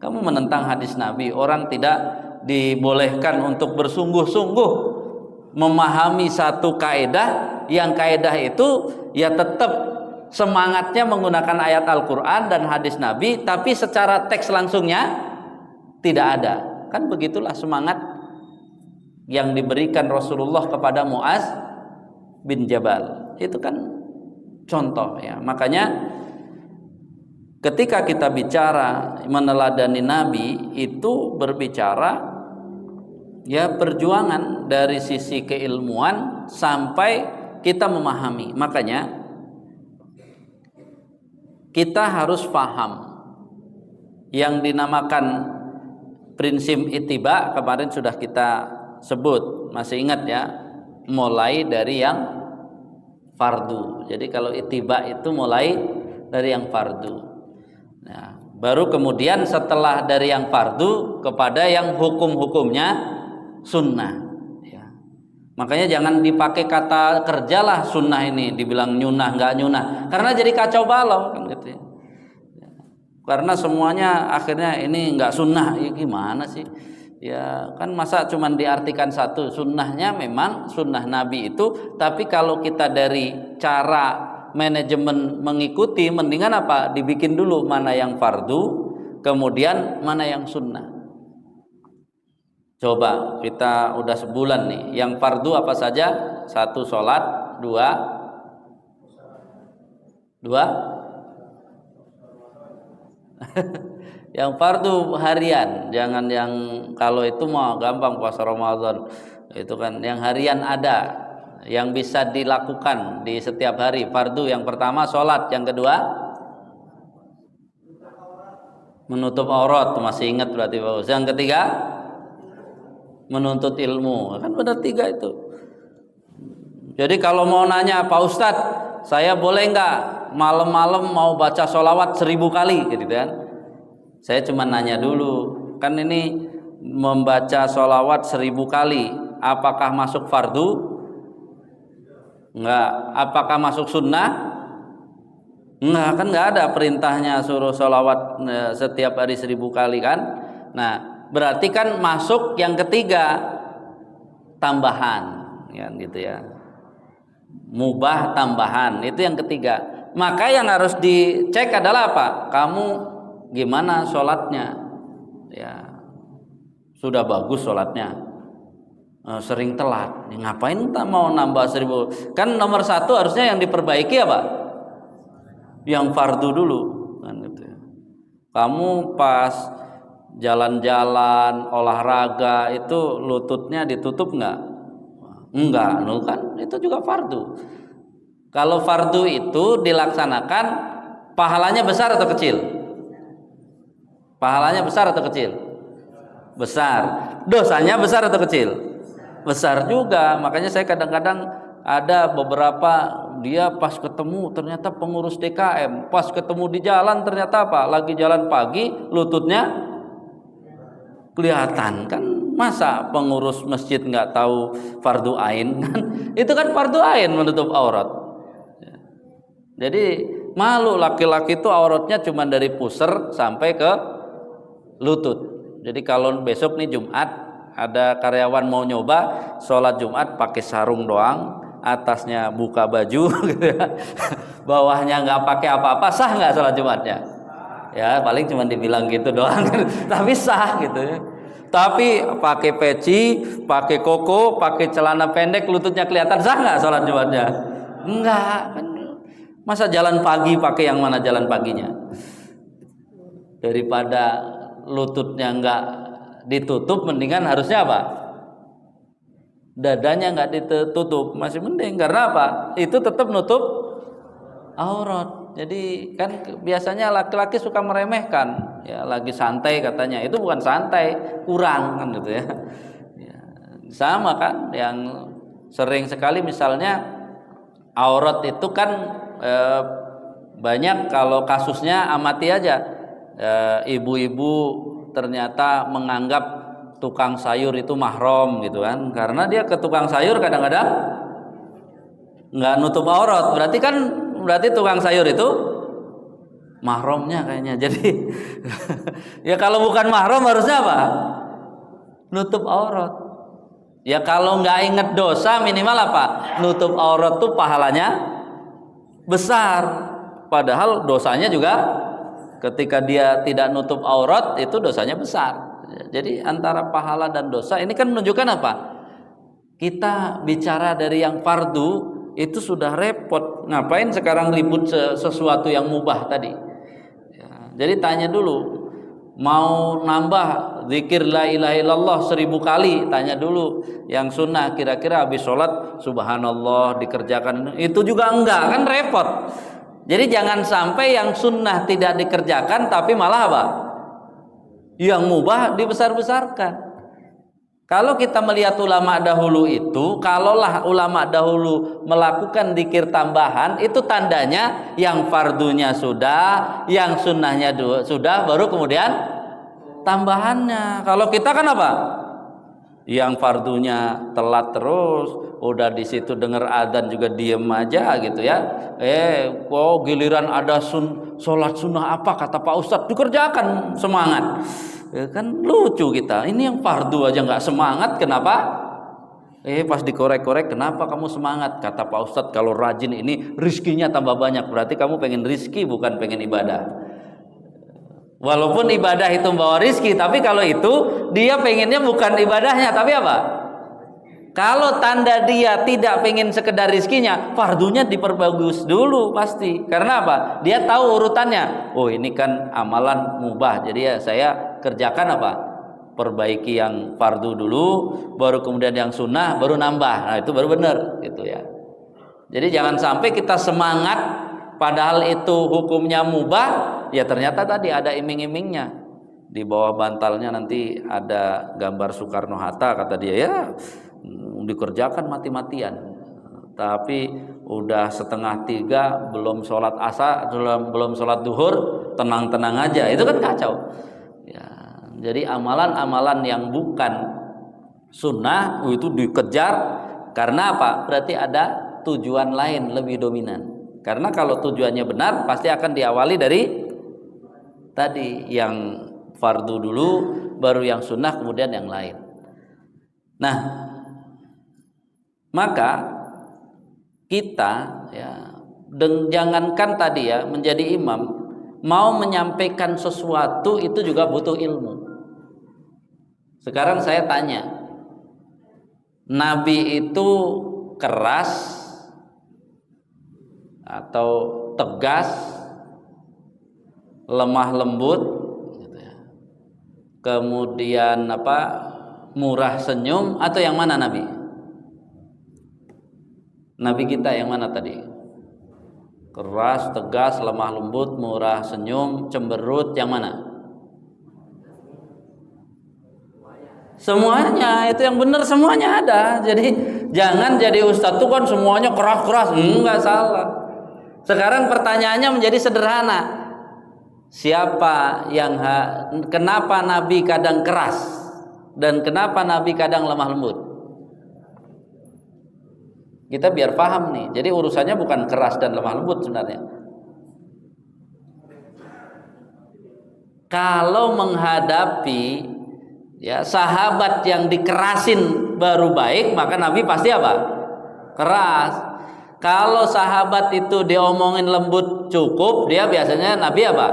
Kamu menentang hadis Nabi, orang tidak dibolehkan untuk bersungguh-sungguh memahami satu kaidah, yang kaidah itu ya tetap semangatnya menggunakan ayat Al-Quran dan hadis Nabi, tapi secara teks langsungnya tidak ada. Kan begitulah semangat yang diberikan Rasulullah kepada Muaz bin Jabal. Itu kan contoh ya. Makanya ketika kita bicara meneladani Nabi, itu berbicara ya perjuangan dari sisi keilmuan sampai kita memahami. Makanya kita harus paham yang dinamakan prinsip ittiba, kemarin sudah kita sebut, masih ingat ya, mulai dari yang fardu. Jadi kalau ittiba itu mulai dari yang fardu. Nah, baru kemudian setelah dari yang fardu kepada yang hukum-hukumnya sunnah ya. Makanya jangan dipakai kata kerjalah sunnah ini, dibilang nyunah nggak nyunah, karena jadi kacau balau kan gitu ya. Karena semuanya akhirnya ini nggak sunnah, ya gimana sih ya, kan masa cuman diartikan satu. Sunnahnya memang sunnah Nabi itu, tapi kalau kita dari cara manajemen mengikuti, mendingan apa, dibikin dulu mana yang fardu, kemudian mana yang sunnah. Coba kita udah sebulan nih, yang fardu apa saja? 1 sholat, 2 yang fardu harian, jangan yang kalau itu mah gampang puasa Ramadan. Itu kan yang harian ada, yang bisa dilakukan di setiap hari. Fardu yang pertama sholat, yang kedua menutup aurat, masih ingat berarti Pak. Yang ketiga menuntut ilmu, kan benar 3 itu. Jadi kalau mau nanya Pak Ustadz, saya boleh nggak malam-malam mau baca sholawat 1000 kali gitu kan? Saya cuma nanya dulu, kan ini membaca sholawat 1000 kali, apakah masuk fardu? Enggak. Apakah masuk sunnah? Enggak, kan enggak ada perintahnya suruh sholawat setiap hari 1000 kali kan? Nah, berarti kan masuk yang ketiga, tambahan ya gitu ya, mubah tambahan, itu yang ketiga. Maka yang harus dicek adalah apa? Kamu gimana sholatnya ya, sudah bagus sholatnya, sering telat ya, ngapain tak mau nambah 1000? Kan nomor 1 harusnya yang diperbaiki apa? Yang fardu dulu kan gitu ya. Kamu pas jalan-jalan, olahraga itu lututnya ditutup enggak? Enggak, kan itu juga fardu. Kalau fardu itu dilaksanakan, pahalanya besar atau kecil? Pahalanya besar atau kecil? Besar. Dosanya besar atau kecil? Besar juga. Makanya saya kadang-kadang ada beberapa, dia pas ketemu ternyata pengurus DKM, pas ketemu di jalan ternyata apa? Lagi jalan pagi, lututnya kelihatan. Kan masa pengurus masjid nggak tahu fardu ain kan? Itu kan fardu ain menutup aurat. Jadi malu, laki-laki itu auratnya cuma dari pusar sampai ke lutut. Jadi kalau besok nih Jumat, ada karyawan mau nyoba sholat Jumat pakai sarung doang, atasnya buka baju gitu ya, bawahnya nggak pakai apa-apa, sah nggak sholat Jumatnya? Ya paling cuma dibilang gitu doang, tapi sah gitu ya. Tapi pakai peci, pakai koko, pakai celana pendek, lututnya kelihatan, sah nggak sholat Jumatnya? Enggak. Masa jalan pagi pakai yang mana jalan paginya? Daripada lututnya nggak ditutup, mendingan harusnya apa? Dadanya nggak ditutup, masih mending. Karena apa? Itu tetap nutup aurat. Jadi kan biasanya laki-laki suka meremehkan, ya lagi santai katanya. Itu bukan santai, kurang kan gitu ya. Ya, sama kan yang sering sekali misalnya aurat itu kan banyak kalau kasusnya amati aja, ibu-ibu ternyata menganggap tukang sayur itu mahram gitu kan, karena dia ke tukang sayur kadang-kadang nggak nutup aurat, berarti tukang sayur itu mahramnya kayaknya. Jadi ya kalau bukan mahram harusnya apa? Nutup aurat. Ya kalau nggak inget dosa minimal apa? Nutup aurat tuh pahalanya besar. Padahal dosanya juga ketika dia tidak nutup aurat itu dosanya besar. Jadi antara pahala dan dosa ini kan menunjukkan apa? Kita bicara dari yang fardu itu sudah repot, ngapain sekarang ribut sesuatu yang mubah tadi ya, jadi tanya dulu, mau nambah zikir la ilaha illallah 1000 kali, tanya dulu yang sunnah, kira-kira habis sholat subhanallah dikerjakan itu juga enggak, kan repot. Jadi jangan sampai yang sunnah tidak dikerjakan tapi malah apa? Yang mubah dibesar-besarkan. Kalau kita melihat ulama dahulu itu, kalaulah ulama dahulu melakukan zikir tambahan, itu tandanya yang fardunya sudah, yang sunnahnya sudah, baru kemudian tambahannya. Kalau kita kan apa? Yang fardunya telat terus, udah di situ dengar adzan juga diem aja gitu ya. Giliran ada sholat sunnah apa kata Pak Ustadz dikerjakan semangat. Ya kan lucu kita, ini yang fardu aja nggak semangat, kenapa? Pas dikorek-korek, kenapa kamu semangat? Kata Pak Ustadz kalau rajin ini rizkinya tambah banyak, berarti kamu pengen rizki bukan pengen ibadah. Walaupun ibadah itu membawa rizki, tapi kalau itu dia pengennya bukan ibadahnya, tapi apa? Kalau tanda dia tidak pengen sekedar rizkinya, fardunya diperbagus dulu pasti. Karena apa? Dia tahu urutannya. Oh ini kan amalan mubah, jadi ya saya kerjakan apa? Perbaiki yang fardu dulu, baru kemudian yang sunnah, baru nambah. Nah itu baru benar, gitu ya. Jadi jangan sampai kita semangat, padahal itu hukumnya mubah, ya ternyata tadi ada iming-imingnya. Di bawah bantalnya nanti ada gambar Soekarno Hatta, kata dia ya. Dikerjakan mati-matian, tapi udah 2:30 belum sholat asar, belum sholat duhur, tenang-tenang aja, itu kan kacau ya. Jadi amalan-amalan yang bukan sunnah itu dikejar karena apa? Berarti ada tujuan lain lebih dominan. Karena kalau tujuannya benar pasti akan diawali dari tadi yang fardu dulu, baru yang sunnah, kemudian yang lain. Nah, maka kita ya, jangankan tadi ya menjadi imam, mau menyampaikan sesuatu itu juga butuh ilmu. Sekarang saya tanya, Nabi itu keras atau tegas, lemah lembut gitu ya. Kemudian murah senyum, atau yang mana Nabi? Nabi kita yang mana tadi? Keras, tegas, lemah lembut, murah senyum, cemberut, yang mana? Semuanya, itu yang benar, semuanya ada. Jadi jangan jadi ustadz tuh kan semuanya keras-keras, enggak, salah. Sekarang pertanyaannya menjadi sederhana. Kenapa Nabi kadang keras dan kenapa Nabi kadang lemah lembut? Kita biar paham nih. Jadi urusannya bukan keras dan lemah lembut sebenarnya. Kalau menghadapi ya sahabat yang dikerasin baru baik, maka Nabi pasti apa? Keras. Kalau sahabat itu diomongin lembut cukup, dia biasanya Nabi apa?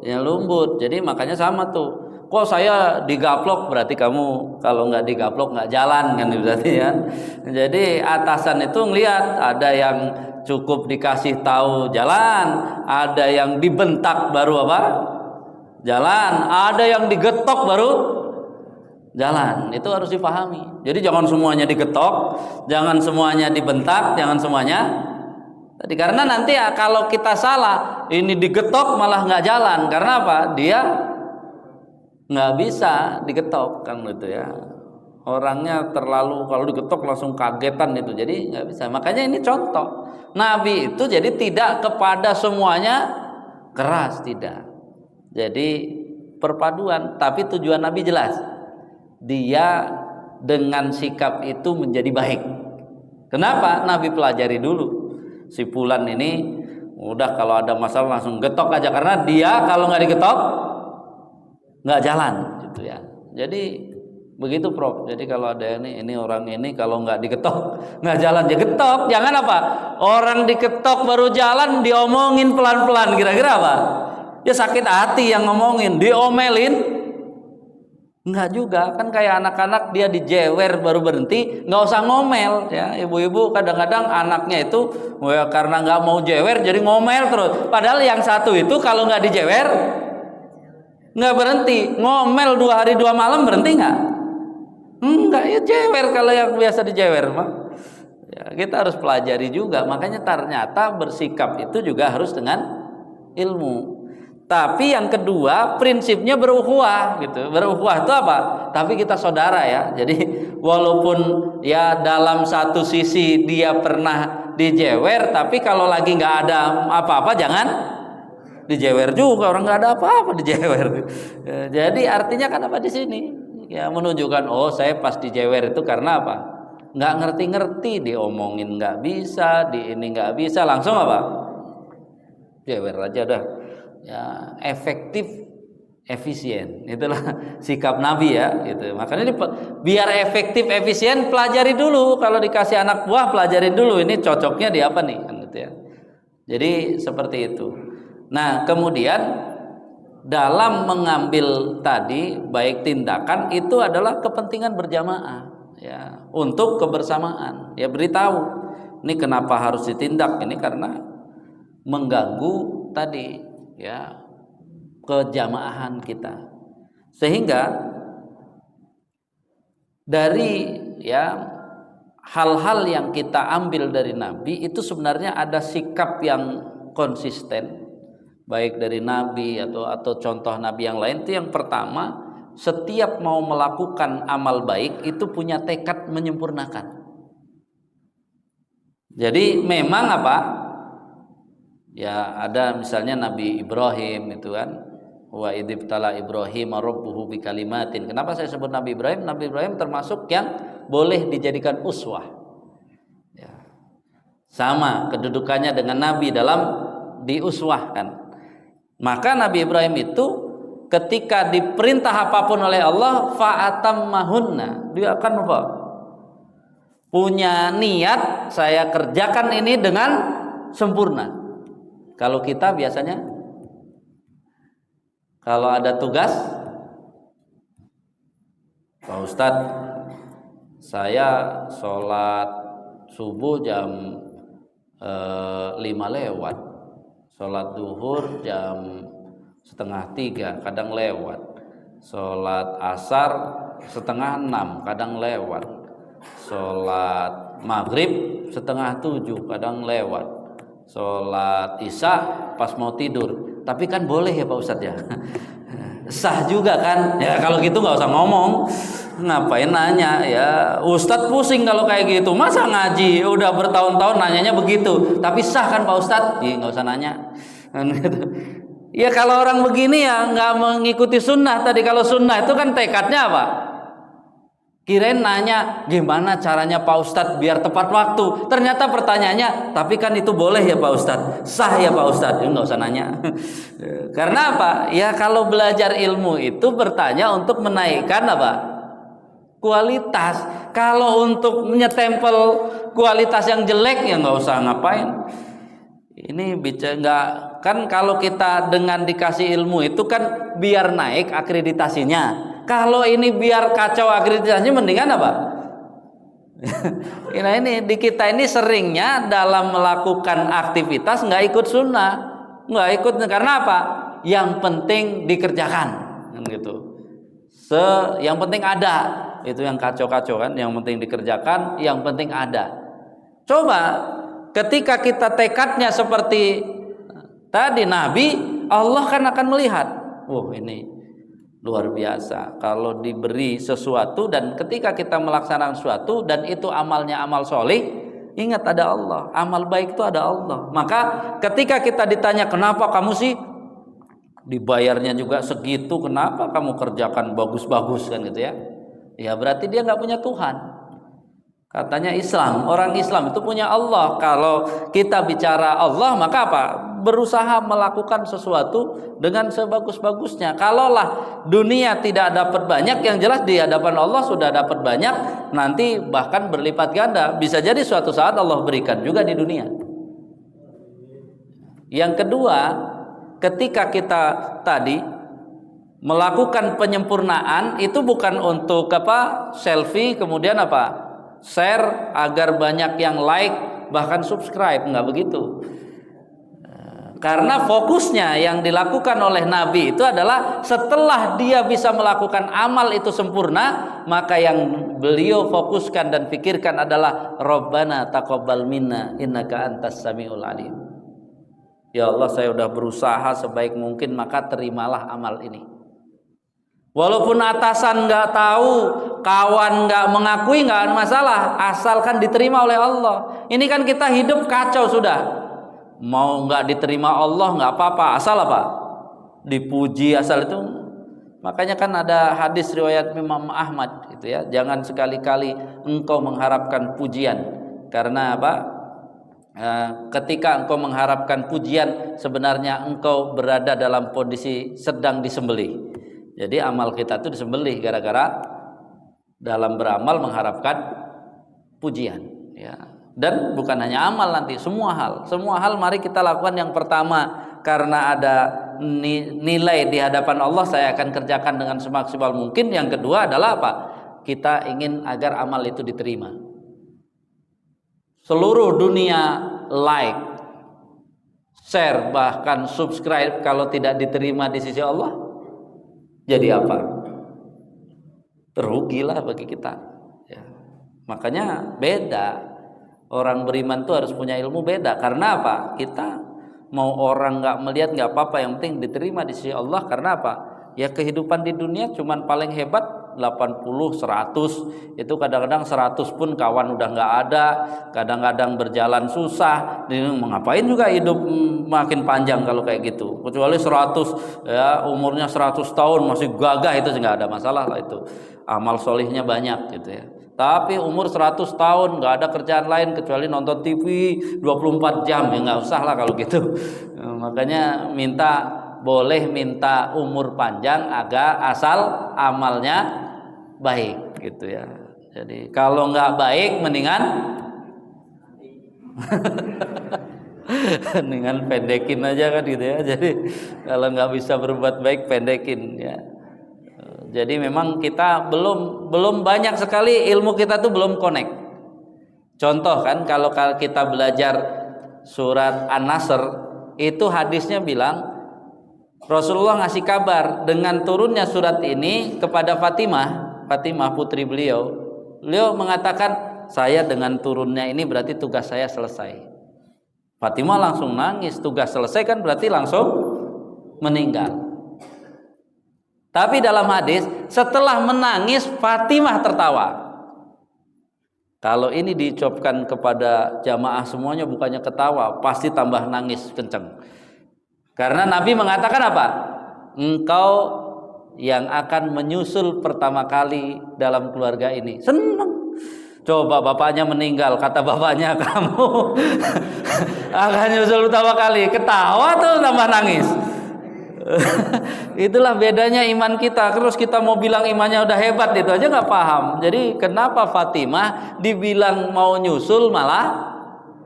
Ya lembut. Jadi makanya sama tuh. Kok saya digaplok, berarti kamu kalau nggak digaplok nggak jalan kan berarti kan. Jadi atasan itu ngelihat ada yang cukup dikasih tahu jalan, ada yang dibentak baru apa? Jalan, ada yang digetok baru jalan. Itu harus dipahami. Jadi jangan semuanya digetok, jangan semuanya dibentak, jangan semuanya tadi, karena nanti ya kalau kita salah ini digetok malah nggak jalan. Karena apa? Dia nggak bisa digetok kan gitu ya, orangnya terlalu, kalau digetok langsung kagetan itu, jadi nggak bisa. Makanya ini contoh Nabi itu jadi tidak kepada semuanya keras, tidak. Jadi perpaduan, tapi tujuan Nabi jelas, dia dengan sikap itu menjadi baik. Kenapa? Nabi pelajari dulu, si Fulan ini udah kalau ada masalah langsung getok aja, karena dia kalau nggak digetok nggak jalan gitu ya. Jadi begitu Prof. Jadi kalau ada ini orang ini kalau nggak diketok nggak jalan, ya getok. Jangan apa, orang diketok baru jalan diomongin pelan-pelan, kira-kira apa? Ya sakit hati yang ngomongin, diomelin nggak juga kan. Kayak anak-anak dia dijewer baru berhenti, nggak usah ngomel ya. Ibu-ibu kadang-kadang anaknya itu ya, karena nggak mau jewer jadi ngomel terus, padahal yang satu itu kalau nggak dijewer nggak berhenti, ngomel 2 hari 2 malam, berhenti nggak? Enggak, ya jewer kalau yang biasa dijewer mah. Ya, kita harus pelajari juga. Makanya ternyata bersikap itu juga harus dengan ilmu. Tapi yang kedua prinsipnya berukhuwah gitu. Berukhuwah itu apa? Tapi kita saudara ya. Jadi walaupun ya dalam satu sisi dia pernah dijewer, tapi kalau lagi nggak ada apa-apa jangan dijewer juga, orang nggak ada apa-apa dijewer. Jadi artinya kan apa di sini? Ya menunjukkan, oh saya pas dijewer itu karena apa? Nggak ngerti-ngerti, diomongin nggak bisa, di ini nggak bisa, langsung apa? Jewer aja dah. Ya efektif, efisien. Itulah sikap Nabi ya. Gitu. Makanya biar efektif, efisien, pelajari dulu. Kalau dikasih anak buah, pelajarin dulu ini cocoknya di apa nih? Gitu ya. Jadi seperti itu. Nah kemudian dalam mengambil tadi baik tindakan itu adalah kepentingan berjamaah ya, untuk kebersamaan ya. Beritahu ini kenapa harus ditindak, ini karena mengganggu tadi ya kejamaahan kita. Sehingga dari ya hal-hal yang kita ambil dari Nabi itu sebenarnya ada sikap yang konsisten, baik dari Nabi atau contoh Nabi yang lain. Itu yang pertama, setiap mau melakukan amal baik itu punya tekad menyempurnakan. Jadi memang apa? Ya ada misalnya Nabi Ibrahim itu kan, wa idzibtala Ibrahim rabbuhu bikalimatin. Kenapa saya sebut Nabi Ibrahim? Nabi Ibrahim termasuk yang boleh dijadikan uswah. Ya. Sama kedudukannya dengan Nabi dalam diuswahkan. Maka Nabi Ibrahim itu ketika diperintah apapun oleh Allah, fa'atammahunna, dia akan apa? Punya niat, saya kerjakan ini dengan sempurna. Kalau kita biasanya kalau ada tugas, Pak Ustadz, saya sholat subuh jam 5 lewat, sholat duhur jam 2:30 kadang lewat, sholat asar 5:30 kadang lewat, sholat maghrib 6:30 kadang lewat, sholat isya pas mau tidur. Tapi kan boleh ya Pak Ustadz ya, sah juga kan ya. Kalau gitu nggak usah ngomong, ngapain nanya ya. Ustadz pusing kalau kayak gitu, masa ngaji udah bertahun-tahun nanyanya begitu, tapi sah kan Pak Ustadz? Ih, nggak usah nanya kan gitu. Ya kalau orang begini ya nggak mengikuti sunnah tadi. Kalau sunnah itu kan tekadnya apa? Kirain nanya gimana caranya Pak Ustadz biar tepat waktu. Ternyata pertanyaannya, tapi kan itu boleh ya Pak Ustadz, sah ya Pak Ustadz? Ya nggak usah nanya. Karena apa? Ya kalau belajar ilmu itu bertanya untuk menaikkan apa? Kualitas. Kalau untuk menyetempel kualitas yang jelek ya nggak usah ngapain. Ini bicara nggak kan kalau kita dengan dikasih ilmu itu kan biar naik akreditasinya. Kalau ini biar kacau akreditasinya, mendingan apa? Nah ini di kita ini seringnya dalam melakukan aktivitas nggak ikut sunnah, nggak ikut, karena apa? Yang penting dikerjakan, kan gitu. Yang penting ada, itu yang kacau-kacau kan. Yang penting dikerjakan, yang penting ada. Coba ketika kita tekadnya seperti tadi Nabi, Allah kan akan melihat, ini luar biasa kalau diberi sesuatu, dan ketika kita melaksanakan sesuatu dan itu amalnya amal soleh, ingat ada Allah, amal baik itu ada Allah. Maka ketika kita ditanya, kenapa kamu sih dibayarnya juga segitu, kenapa kamu kerjakan bagus-bagus, kan gitu ya, ya berarti dia nggak punya Tuhan. Katanya Islam, orang Islam itu punya Allah. Kalau kita bicara Allah, maka apa? Berusaha melakukan sesuatu dengan sebagus-bagusnya. Kalaulah dunia tidak dapat banyak, yang jelas di hadapan Allah sudah dapat banyak, nanti bahkan berlipat ganda. Bisa jadi suatu saat Allah berikan juga di dunia. Yang kedua, ketika kita tadi melakukan penyempurnaan, itu bukan untuk selfie, kemudian share agar banyak yang like, bahkan subscribe, nggak begitu. Karena fokusnya yang dilakukan oleh Nabi itu adalah setelah dia bisa melakukan amal itu sempurna, maka yang beliau fokuskan dan pikirkan adalah Rabbana taqabbal minna innaka antas samiul alim. Ya Allah, saya sudah berusaha sebaik mungkin, maka terimalah amal ini. Walaupun atasan nggak tahu, kawan nggak mengakui, nggak masalah, asalkan diterima oleh Allah. Ini kan kita hidup kacau sudah. Mau nggak diterima Allah nggak apa-apa, asal dipuji, asal itu. Makanya kan ada hadis riwayat Imam Ahmad gitu ya, jangan sekali-kali engkau mengharapkan pujian, karena ketika engkau mengharapkan pujian, sebenarnya engkau berada dalam kondisi sedang disembelih. Jadi amal kita itu disembelih gara-gara dalam beramal mengharapkan pujian, ya. Dan bukan hanya amal, nanti semua hal mari kita lakukan. Yang pertama, karena ada nilai di hadapan Allah, saya akan kerjakan dengan semaksimal mungkin. Yang kedua adalah kita ingin agar amal itu diterima. Seluruh dunia like, share, bahkan subscribe, kalau tidak diterima di sisi Allah, jadi apa? Terugilah bagi kita, ya. Makanya beda. Orang beriman itu harus punya ilmu beda. Karena apa? Kita mau orang nggak melihat nggak apa-apa, yang penting diterima di sisi Allah. Karena apa? Ya kehidupan di dunia cuman paling hebat 80, 100. Itu kadang-kadang 100 pun kawan udah nggak ada. Kadang-kadang berjalan susah. Mau ngapain juga hidup makin panjang kalau kayak gitu. Kecuali 100, ya umurnya 100 tahun masih gagah, itu nggak ada masalah lah, itu amal solihnya banyak gitu ya. Tapi umur 100 tahun nggak ada kerjaan lain kecuali nonton TV 24 jam, ya nggak usah lah kalau gitu. Makanya boleh minta umur panjang asal amalnya baik gitu ya. Jadi kalau nggak baik mendingan pendekin aja kan gitu ya. Jadi kalau nggak bisa berbuat baik, pendekin ya. Jadi memang kita belum banyak sekali ilmu kita tuh belum connect. Contoh kan, kalau kita belajar surat An-Nasr, itu hadisnya bilang Rasulullah ngasih kabar dengan turunnya surat ini kepada Fatimah putri beliau. Beliau mengatakan, saya dengan turunnya ini berarti tugas saya selesai. Fatimah langsung nangis, tugas selesai kan berarti langsung meninggal. Tapi dalam hadis, setelah menangis Fatimah tertawa. Kalau ini diucapkan kepada jamaah semuanya, bukannya ketawa, pasti tambah nangis kenceng. Karena Nabi mengatakan apa? Engkau yang akan menyusul pertama kali dalam keluarga ini. Senang. Coba bapaknya meninggal, kata bapaknya, kamu akan nyusul pertama kali, ketawa tuh tambah nangis. Itulah bedanya iman kita. Terus kita mau bilang imannya udah hebat, itu aja nggak paham. Jadi kenapa Fatimah dibilang mau nyusul malah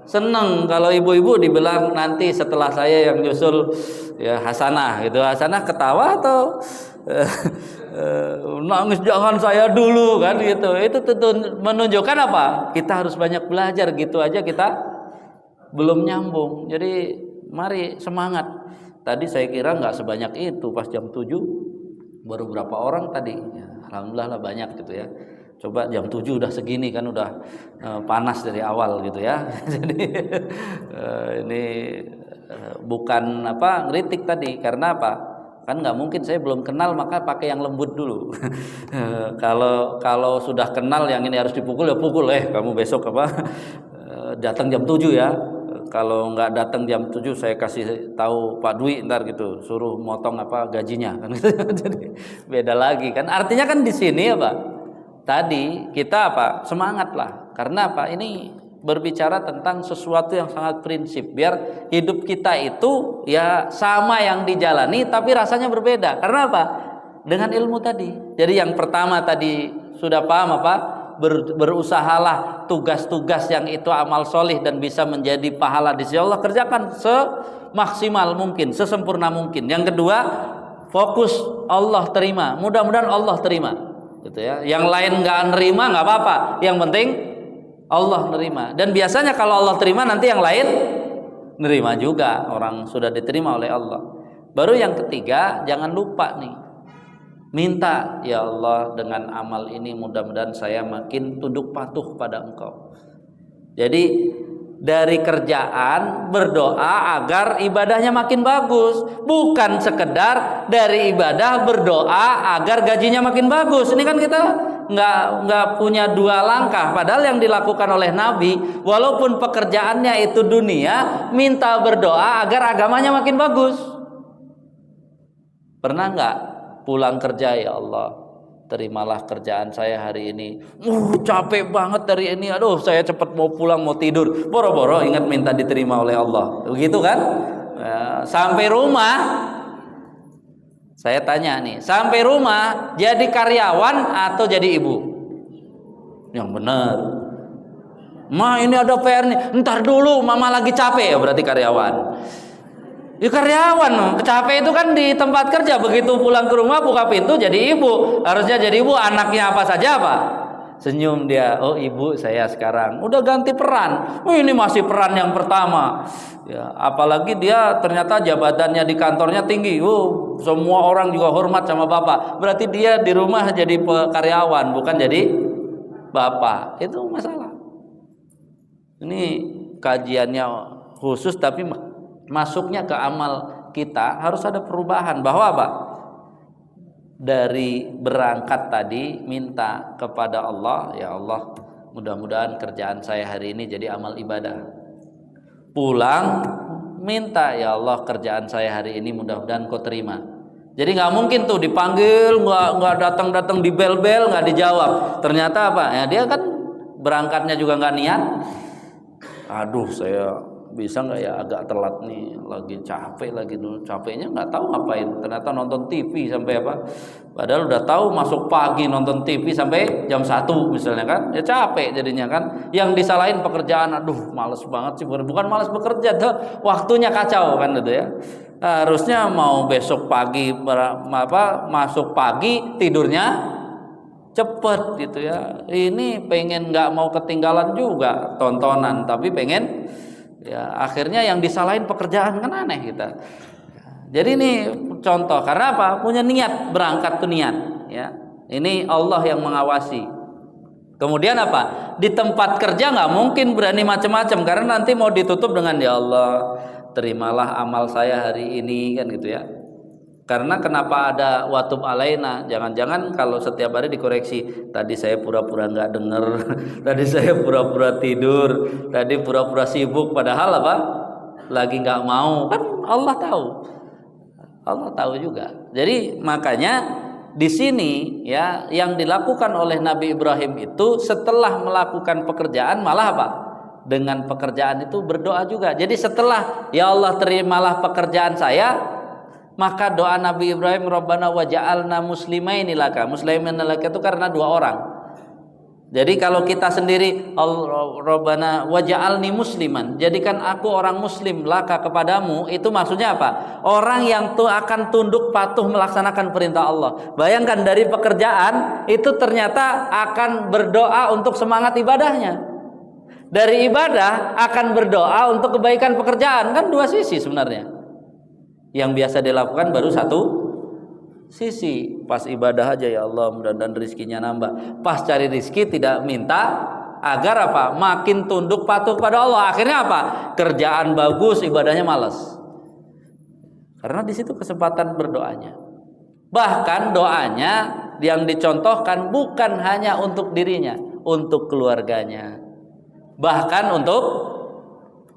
Seneng kalau ibu-ibu dibilang nanti setelah saya yang nyusul ya hasanah gitu. Hasanah ketawa atau nangis jangan saya dulu kan gitu. Itu tentu menunjukkan apa? Kita harus banyak belajar, gitu aja kita belum nyambung. Jadi mari semangat. Tadi saya kira nggak sebanyak itu, pas jam 7 baru berapa orang tadi. Ya, alhamdulillah lah banyak gitu ya. Coba jam 7 udah segini kan udah panas dari awal gitu ya. Jadi ini bukan apa ngeritik tadi, karena apa? Kan nggak mungkin saya belum kenal maka pakai yang lembut dulu. Kalau sudah kenal yang ini harus dipukul ya pukul, kamu besok apa datang jam 7 ya. Kalau nggak datang jam 7 saya kasih tahu Pak Dwi ntar gitu, suruh motong apa gajinya kan. Jadi beda lagi kan. Artinya kan di sini apa? Tadi kita apa? Semangat lah. Karena apa? Ini berbicara tentang sesuatu yang sangat prinsip, biar hidup kita itu ya sama yang dijalani tapi rasanya berbeda. Karena apa? Dengan ilmu tadi. Jadi yang pertama tadi sudah paham apa? Berusahalah tugas-tugas yang itu amal solih dan bisa menjadi pahala di sisi Allah, kerjakan semaksimal mungkin, sesempurna mungkin. Yang kedua, fokus Allah terima, mudah-mudahan Allah terima gitu ya. Yang lain nggak nerima nggak apa-apa, yang penting Allah nerima. Dan biasanya kalau Allah terima nanti yang lain nerima juga, orang sudah diterima oleh Allah. Baru yang ketiga, jangan lupa nih, minta, ya Allah dengan amal ini mudah-mudahan saya makin tunduk patuh pada Engkau. Jadi dari kerjaan berdoa agar ibadahnya makin bagus, bukan sekedar dari ibadah berdoa agar gajinya makin bagus. Ini kan kita nggak punya dua langkah. Padahal yang dilakukan oleh Nabi, walaupun pekerjaannya itu dunia, minta berdoa agar agamanya makin bagus. Pernah nggak pulang kerja, ya Allah terimalah kerjaan saya hari ini, capek banget dari ini, aduh saya cepat mau pulang mau tidur, boro-boro ingat minta diterima oleh Allah, begitu kan? Sampai rumah, saya tanya nih, sampai rumah jadi karyawan atau jadi ibu? Yang benar. Ma ini ada PR nih, ntar dulu mama lagi capek, ya berarti karyawan. Ya karyawan, capek itu kan di tempat kerja, begitu pulang ke rumah buka pintu jadi ibu. Harusnya jadi ibu, anaknya apa saja apa? Senyum dia, oh ibu saya sekarang udah ganti peran. Ini masih peran yang pertama. Ya, apalagi dia ternyata jabatannya di kantornya tinggi. Semua orang juga hormat sama bapak. Berarti dia di rumah jadi karyawan, bukan jadi bapak. Itu masalah. Ini kajiannya khusus tapi masuknya ke amal kita harus ada perubahan, bahwa apa? Dari berangkat tadi minta kepada Allah, ya Allah mudah-mudahan kerjaan saya hari ini jadi amal ibadah. Pulang minta, ya Allah kerjaan saya hari ini mudah-mudahan kau terima. Jadi nggak mungkin tuh dipanggil nggak datang di bel-bel nggak dijawab. Ternyata apa? Ya dia kan berangkatnya juga nggak niat. Aduh saya bisa nggak ya, agak telat nih, lagi capek lagi, dulu capeknya nggak tahu ngapain, ternyata nonton TV sampai apa, padahal udah tahu masuk pagi nonton TV sampai jam 1 misalnya kan, ya capek jadinya kan. Yang disalahin pekerjaan, aduh males banget sih, bukan males bekerja tuh, waktunya kacau kan gitu ya. Harusnya mau besok pagi masuk pagi tidurnya cepet gitu ya. Ini pengen nggak mau ketinggalan juga tontonan, tapi pengen ya akhirnya yang disalahin pekerjaan, kan aneh kita. Jadi ini contoh, karena apa? Punya niat, berangkat tuh niat ya. Ini Allah yang mengawasi. Kemudian apa? Di tempat kerja nggak mungkin berani macam-macam, karena nanti mau ditutup dengan ya Allah terimalah amal saya hari ini kan gitu ya. Karena kenapa ada watub alaina? Jangan-jangan kalau setiap hari dikoreksi, tadi saya pura-pura nggak dengar, tadi saya pura-pura tidur, tadi pura-pura sibuk, padahal apa? Lagi nggak mau, kan Allah tahu. Allah tahu juga. Jadi makanya di sini ya yang dilakukan oleh Nabi Ibrahim itu setelah melakukan pekerjaan malah apa? Dengan pekerjaan itu berdoa juga. Jadi setelah ya Allah terimalah pekerjaan saya, maka doa Nabi Ibrahim, Rabbana waja'alna muslimaini laka. Muslimaini laka itu karena dua orang. Jadi kalau kita sendiri, Rabbana waj'alni musliman, jadikan aku orang muslim laka kepadamu, itu maksudnya apa? Orang yang akan tunduk patuh melaksanakan perintah Allah. Bayangkan dari pekerjaan itu ternyata akan berdoa untuk semangat ibadahnya. Dari ibadah akan berdoa untuk kebaikan pekerjaan, kan dua sisi sebenarnya. Yang biasa dilakukan baru satu sisi. Pas ibadah aja, ya Allah mudah-mudahan rizkinya nambah. Pas cari rizki tidak minta agar apa? Makin tunduk patuh kepada Allah. Akhirnya apa? Kerjaan bagus, ibadahnya malas. Karena di situ kesempatan berdoanya. Bahkan doanya yang dicontohkan bukan hanya untuk dirinya, untuk keluarganya, bahkan untuk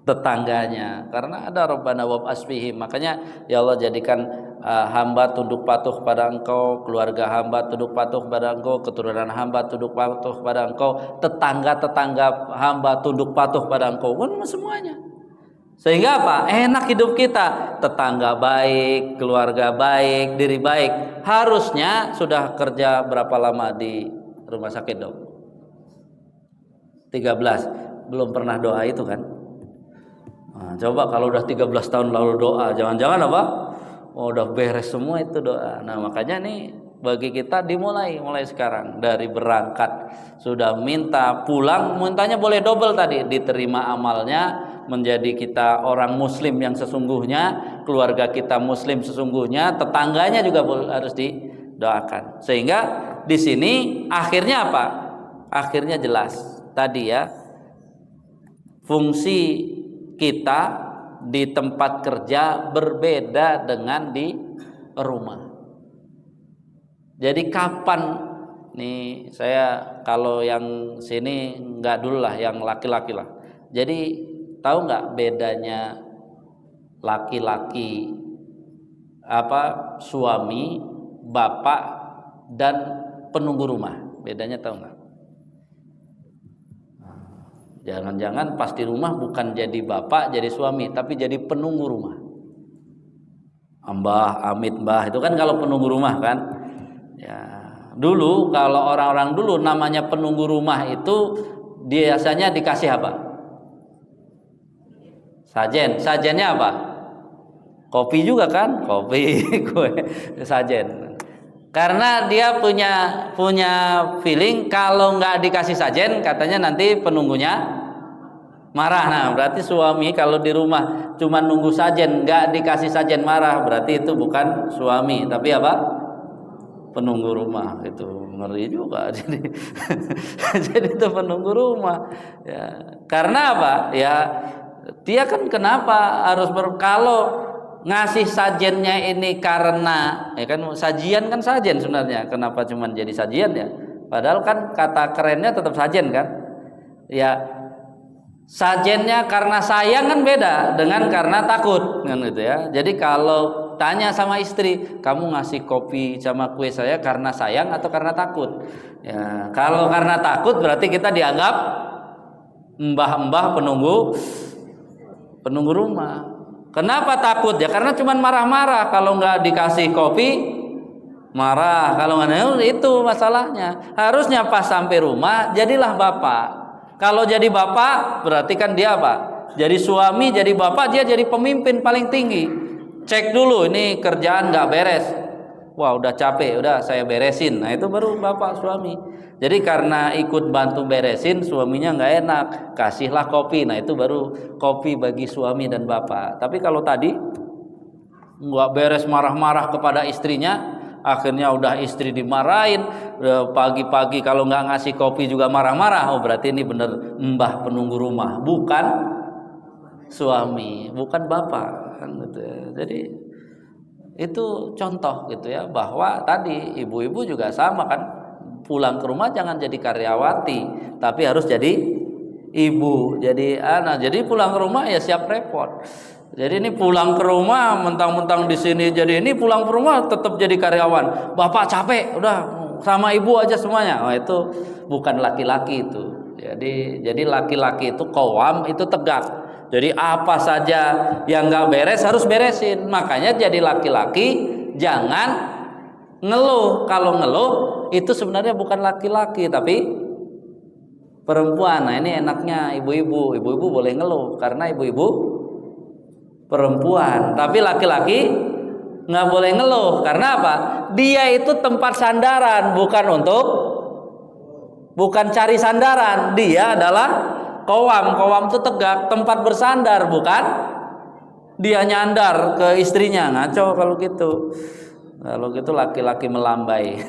tetangganya. Karena ada Rabbana wab'as fihim. Makanya ya Allah jadikan hamba tunduk patuh kepada Engkau, keluarga hamba tunduk patuh kepada Engkau, keturunan hamba tunduk patuh kepada Engkau, tetangga-tetangga hamba tunduk patuh kepada Engkau, semuanya. Sehingga apa? Enak hidup kita, tetangga baik, keluarga baik, diri baik. Harusnya sudah kerja berapa lama di rumah sakit, Dok? 13. Belum pernah doa itu kan? Nah, coba kalau udah 13 tahun lalu doa, jangan-jangan apa? Oh, udah beres semua itu doa. Nah, makanya nih bagi kita mulai sekarang dari berangkat sudah minta, pulang mintanya boleh double tadi, diterima amalnya, menjadi kita orang muslim yang sesungguhnya, keluarga kita muslim sesungguhnya, tetangganya juga harus didoakan. Sehingga di sini akhirnya apa? Akhirnya jelas tadi ya, fungsi kita di tempat kerja berbeda dengan di rumah. Jadi kapan nih, saya kalau yang sini enggak dulu lah, yang laki-laki lah. Jadi tahu nggak bedanya laki-laki suami, bapak dan penunggu rumah? Bedanya tahu nggak? Jangan-jangan pas di rumah bukan jadi bapak, jadi suami, tapi jadi penunggu rumah. Mbah, amit mbah, itu kan kalau penunggu rumah kan. Ya, dulu kalau orang-orang dulu namanya penunggu rumah itu biasanya dikasih apa? Sajen. Sajennya apa? Kopi juga kan? Kopi, kue, sajen. Karena dia punya feeling kalau nggak dikasih sajen, katanya nanti penunggunya marah. Nah, berarti suami kalau di rumah cuma nunggu sajen, nggak dikasih sajen marah, berarti itu bukan suami, tapi apa? Penunggu rumah. Itu ngeri juga. Jadi itu penunggu rumah. Ya. Karena apa? Ya, dia kan kenapa harus kalau ngasih sajennya ini karena ya kan sajian kan sajen sebenarnya, kenapa cuman jadi sajian ya, padahal kan kata kerennya tetap sajen kan ya. Sajennya karena sayang kan beda dengan karena takut kan gitu ya. Jadi kalau tanya sama istri, kamu ngasih kopi sama kue saya karena sayang atau karena takut ya, kalau karena takut berarti kita dianggap mbah-mbah penunggu rumah. Kenapa takut? Ya karena cuman marah-marah, kalau nggak dikasih kopi marah, kalau nggak itu masalahnya. Harusnya pas sampai rumah jadilah bapak. Kalau jadi bapak berarti kan dia apa? Jadi suami, jadi bapak, dia jadi pemimpin paling tinggi. Cek dulu ini kerjaan nggak beres. Wah udah capek, udah saya beresin. Nah itu baru bapak suami. Jadi karena ikut bantu beresin, suaminya nggak enak, kasihlah kopi. Nah itu baru kopi bagi suami dan bapak. Tapi kalau tadi nggak beres, marah-marah kepada istrinya, akhirnya udah istri dimarahin, pagi-pagi kalau nggak ngasih kopi juga marah-marah. Oh berarti ini bener mbah penunggu rumah, bukan suami, bukan bapak kan gitu ya. Jadi itu contoh gitu ya, bahwa tadi ibu-ibu juga sama kan, pulang ke rumah jangan jadi karyawati, tapi harus jadi ibu, jadi anak. Jadi pulang ke rumah ya siap repot. Jadi ini pulang ke rumah mentang-mentang di sini, jadi ini pulang ke rumah tetap jadi karyawan. Bapak capek, udah sama ibu aja semuanya. Oh itu bukan laki-laki itu. Jadi laki-laki itu qawwam, itu tegak. Jadi apa saja yang nggak beres harus beresin. Makanya jadi laki-laki jangan ngeluh. Kalau ngeluh itu sebenarnya bukan laki-laki tapi perempuan. Nah ini enaknya ibu-ibu boleh ngeluh karena ibu-ibu perempuan. Tapi laki-laki nggak boleh ngeluh karena apa? Dia itu tempat sandaran, bukan cari sandaran. Dia adalah qawam itu tegak, tempat bersandar, bukan dia nyandar ke istrinya. Ngaco kalau gitu. Kalau gitu laki-laki melambai.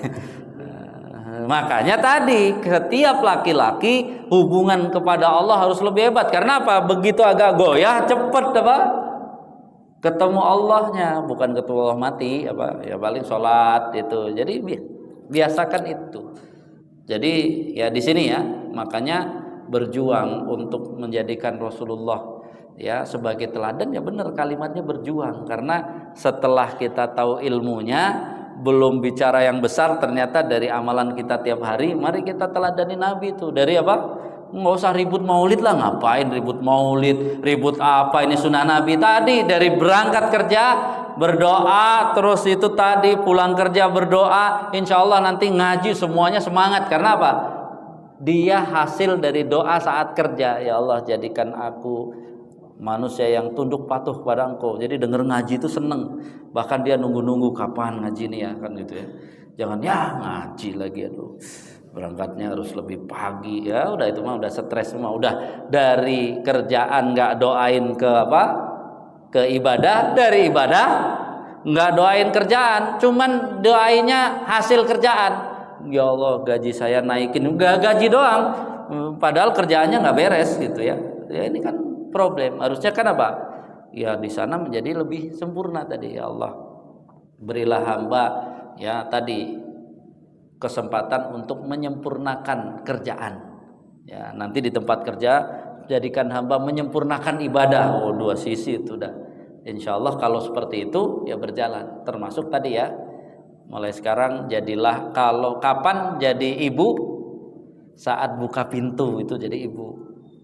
Makanya tadi setiap laki-laki hubungan kepada Allah harus lebih hebat. Karena apa? Begitu agak goyah cepet apa? Ketemu Allahnya, bukan ketemu Allah mati apa? Ya paling sholat itu. Jadi biasakan itu. Jadi ya di sini ya, makanya berjuang untuk menjadikan Rasulullah ya sebagai teladan. Ya benar kalimatnya berjuang, karena setelah kita tahu ilmunya, belum bicara yang besar, ternyata dari amalan kita tiap hari, mari kita teladani Nabi itu. Dari apa? Nggak usah ribut maulid lah, ngapain ribut maulid, ribut apa, ini sunnah Nabi. Tadi dari berangkat kerja berdoa, terus itu tadi pulang kerja berdoa, insya Allah nanti ngaji semuanya semangat. Karena apa? Dia hasil dari doa saat kerja. Ya Allah, jadikan aku manusia yang tunduk patuh kepada Engkau. Jadi denger ngaji itu seneng. Bahkan dia nunggu-nunggu kapan ngaji nih ya, kan gitu ya. Jangan ya ngaji lagi, aduh. Berangkatnya harus lebih pagi. Ya udah itu mah udah stres semua. Udah dari kerjaan nggak doain ke apa? Ke ibadah, dari ibadah nggak doain kerjaan, cuman doainnya hasil kerjaan. Ya Allah, gaji saya naikin, nggak gaji doang, padahal kerjaannya nggak beres gitu ya. Ya ini kan problem. Harusnya kan apa? Ya di sana menjadi lebih sempurna tadi. Ya Allah, berilah hamba ya tadi kesempatan untuk menyempurnakan kerjaan. Ya nanti di tempat kerja jadikan hamba menyempurnakan ibadah. Oh, dua sisi itu dah. Insya Allah kalau seperti itu ya berjalan. Termasuk tadi ya, mulai sekarang jadilah, kalau kapan jadi ibu, saat buka pintu itu jadi ibu,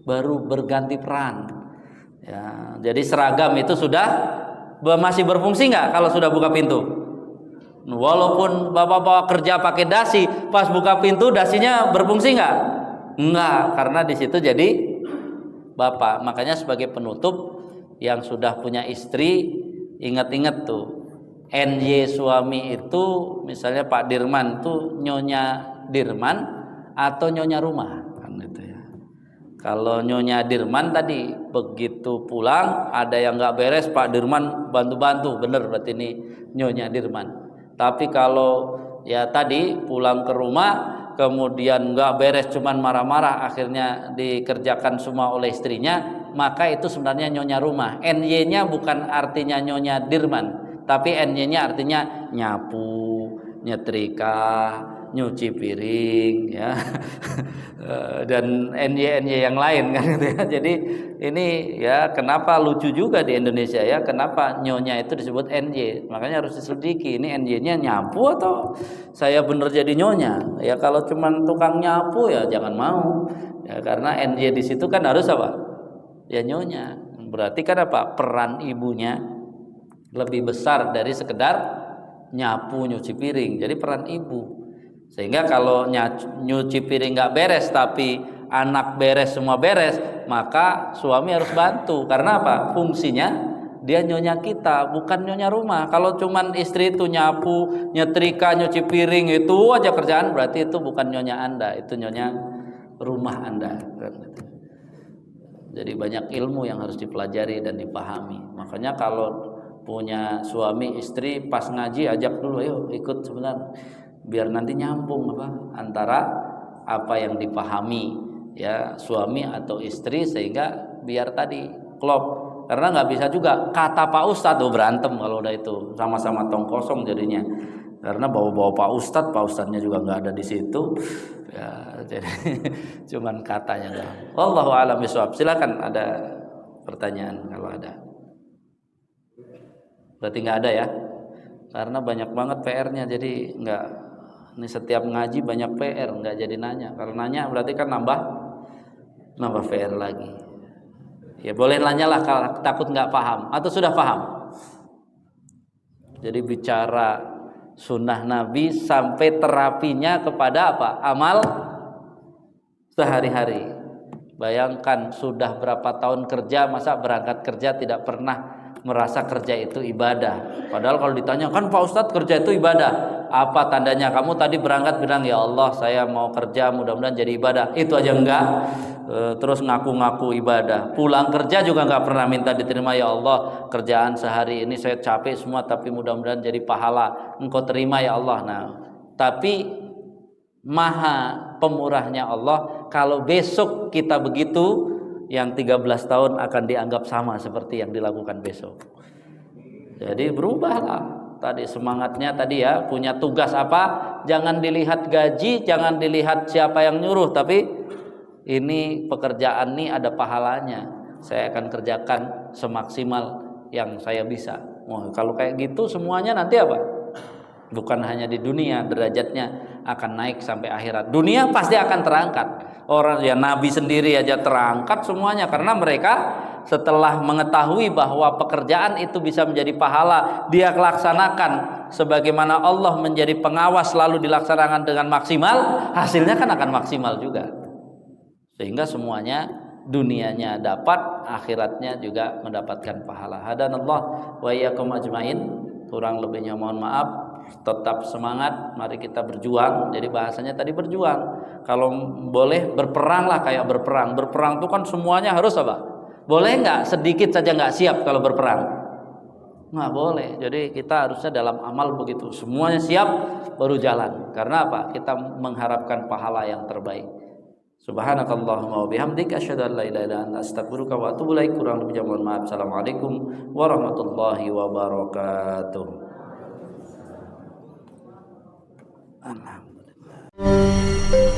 baru berganti peran. Ya, jadi seragam itu sudah masih berfungsi nggak kalau sudah buka pintu? Walaupun bapak-bapak kerja pakai dasi, pas buka pintu dasinya berfungsi nggak? Nggak, karena di situ jadi bapak. Makanya sebagai penutup yang sudah punya istri, ingat-ingat tuh, NY suami itu, misalnya Pak Dirman tuh Nyonya Dirman atau Nyonya rumah, kan gitu ya. Kalau Nyonya Dirman tadi begitu pulang ada yang nggak beres, Pak Dirman bantu-bantu, bener berarti ini Nyonya Dirman. Tapi kalau ya tadi pulang ke rumah kemudian nggak beres, cuman marah-marah, akhirnya dikerjakan semua oleh istrinya, maka itu sebenarnya Nyonya rumah. NY-nya bukan artinya Nyonya Dirman, tapi NY-nya artinya nyapu, nyetrika, nyuci piring ya. Dan NY yang lain kan gitu ya. Jadi ini ya kenapa lucu juga di Indonesia ya, kenapa nyonya itu disebut NY. Makanya harus diselidiki, ini NY-nya nyapu atau saya bener jadi nyonya. Ya kalau cuman tukang nyapu ya jangan mau. Ya karena NY di situ kan harus apa? Ya nyonya. Berarti kan apa? Peran ibunya lebih besar dari sekedar nyapu nyuci piring. Jadi peran ibu. Sehingga kalau nyuci piring nggak beres tapi anak beres, semua beres, maka suami harus bantu. Karena apa? Fungsinya dia nyonya kita, bukan nyonya rumah. Kalau cuman istri itu nyapu, nyetrika, nyuci piring itu aja kerjaan, berarti itu bukan nyonya Anda, itu nyonya rumah Anda. Jadi banyak ilmu yang harus dipelajari dan dipahami. Makanya kalau punya suami istri pas ngaji ajak dulu, ayo ikut sebentar, biar nanti nyambung apa antara apa yang dipahami ya suami atau istri, sehingga biar tadi klop. Karena nggak bisa juga kata Pak Ustadz tuh berantem kalau udah itu, sama-sama tong kosong jadinya. Karena bawa-bawa Pak Ustadznya juga nggak ada di situ ya, jadi cuman katanya doang. Wallahu a'lam bishawab. Silakan ada pertanyaan kalau ada. Berarti nggak ada ya, karena banyak banget PR-nya, jadi nggak. Ini setiap ngaji banyak PR, nggak jadi nanya. Kalau nanya berarti kan nambah PR lagi. Ya boleh nanya lah kalau takut nggak paham atau sudah paham. Jadi bicara sunnah Nabi sampai terapinya kepada apa? Amal sehari-hari. Bayangkan sudah berapa tahun kerja, masa berangkat kerja tidak pernah merasa kerja itu ibadah. Padahal kalau ditanya, kan Pak Ustadz kerja itu ibadah. Apa tandanya? Kamu tadi berangkat bilang, ya Allah saya mau kerja mudah-mudahan jadi ibadah. Itu aja enggak. Terus ngaku-ngaku ibadah. Pulang kerja juga enggak pernah minta diterima, ya Allah kerjaan sehari ini saya capek semua tapi mudah-mudahan jadi pahala. Engkau terima ya Allah. Nah, tapi maha pemurahnya Allah, kalau besok kita begitu, yang 13 tahun akan dianggap sama seperti yang dilakukan besok. Jadi berubahlah. Tadi semangatnya tadi ya, punya tugas apa, jangan dilihat gaji, jangan dilihat siapa yang nyuruh, tapi ini pekerjaan ini ada pahalanya, saya akan kerjakan semaksimal yang saya bisa. Kalau kayak gitu semuanya nanti apa? Bukan hanya di dunia, derajatnya akan naik sampai akhirat. Dunia pasti akan terangkat. Orang ya Nabi sendiri aja terangkat semuanya, karena mereka setelah mengetahui bahwa pekerjaan itu bisa menjadi pahala, dia laksanakan sebagaimana Allah menjadi pengawas lalu dilaksanakan dengan maksimal, hasilnya kan akan maksimal juga. Sehingga semuanya, dunianya dapat, akhiratnya juga mendapatkan pahala. Hadanallah wa iyyakum ajmain. Kurang lebihnya mohon maaf. Tetap semangat, mari kita berjuang. Jadi bahasanya tadi berjuang. Kalau boleh berperanglah kayak berperang. Berperang itu kan semuanya harus apa? Boleh nggak sedikit saja nggak siap kalau berperang? Nggak boleh. Jadi kita harusnya dalam amal begitu. Semuanya siap baru jalan. Karena apa? Kita mengharapkan pahala yang terbaik. Subhanakallahumma wa bihamdika asyhadu an la ilaha illa anta astaghfiruka wa atubu ilaik. Kurang lebihnya mohon maaf. Assalamualaikum warahmatullahi wabarakatuh. Alhamdulillah.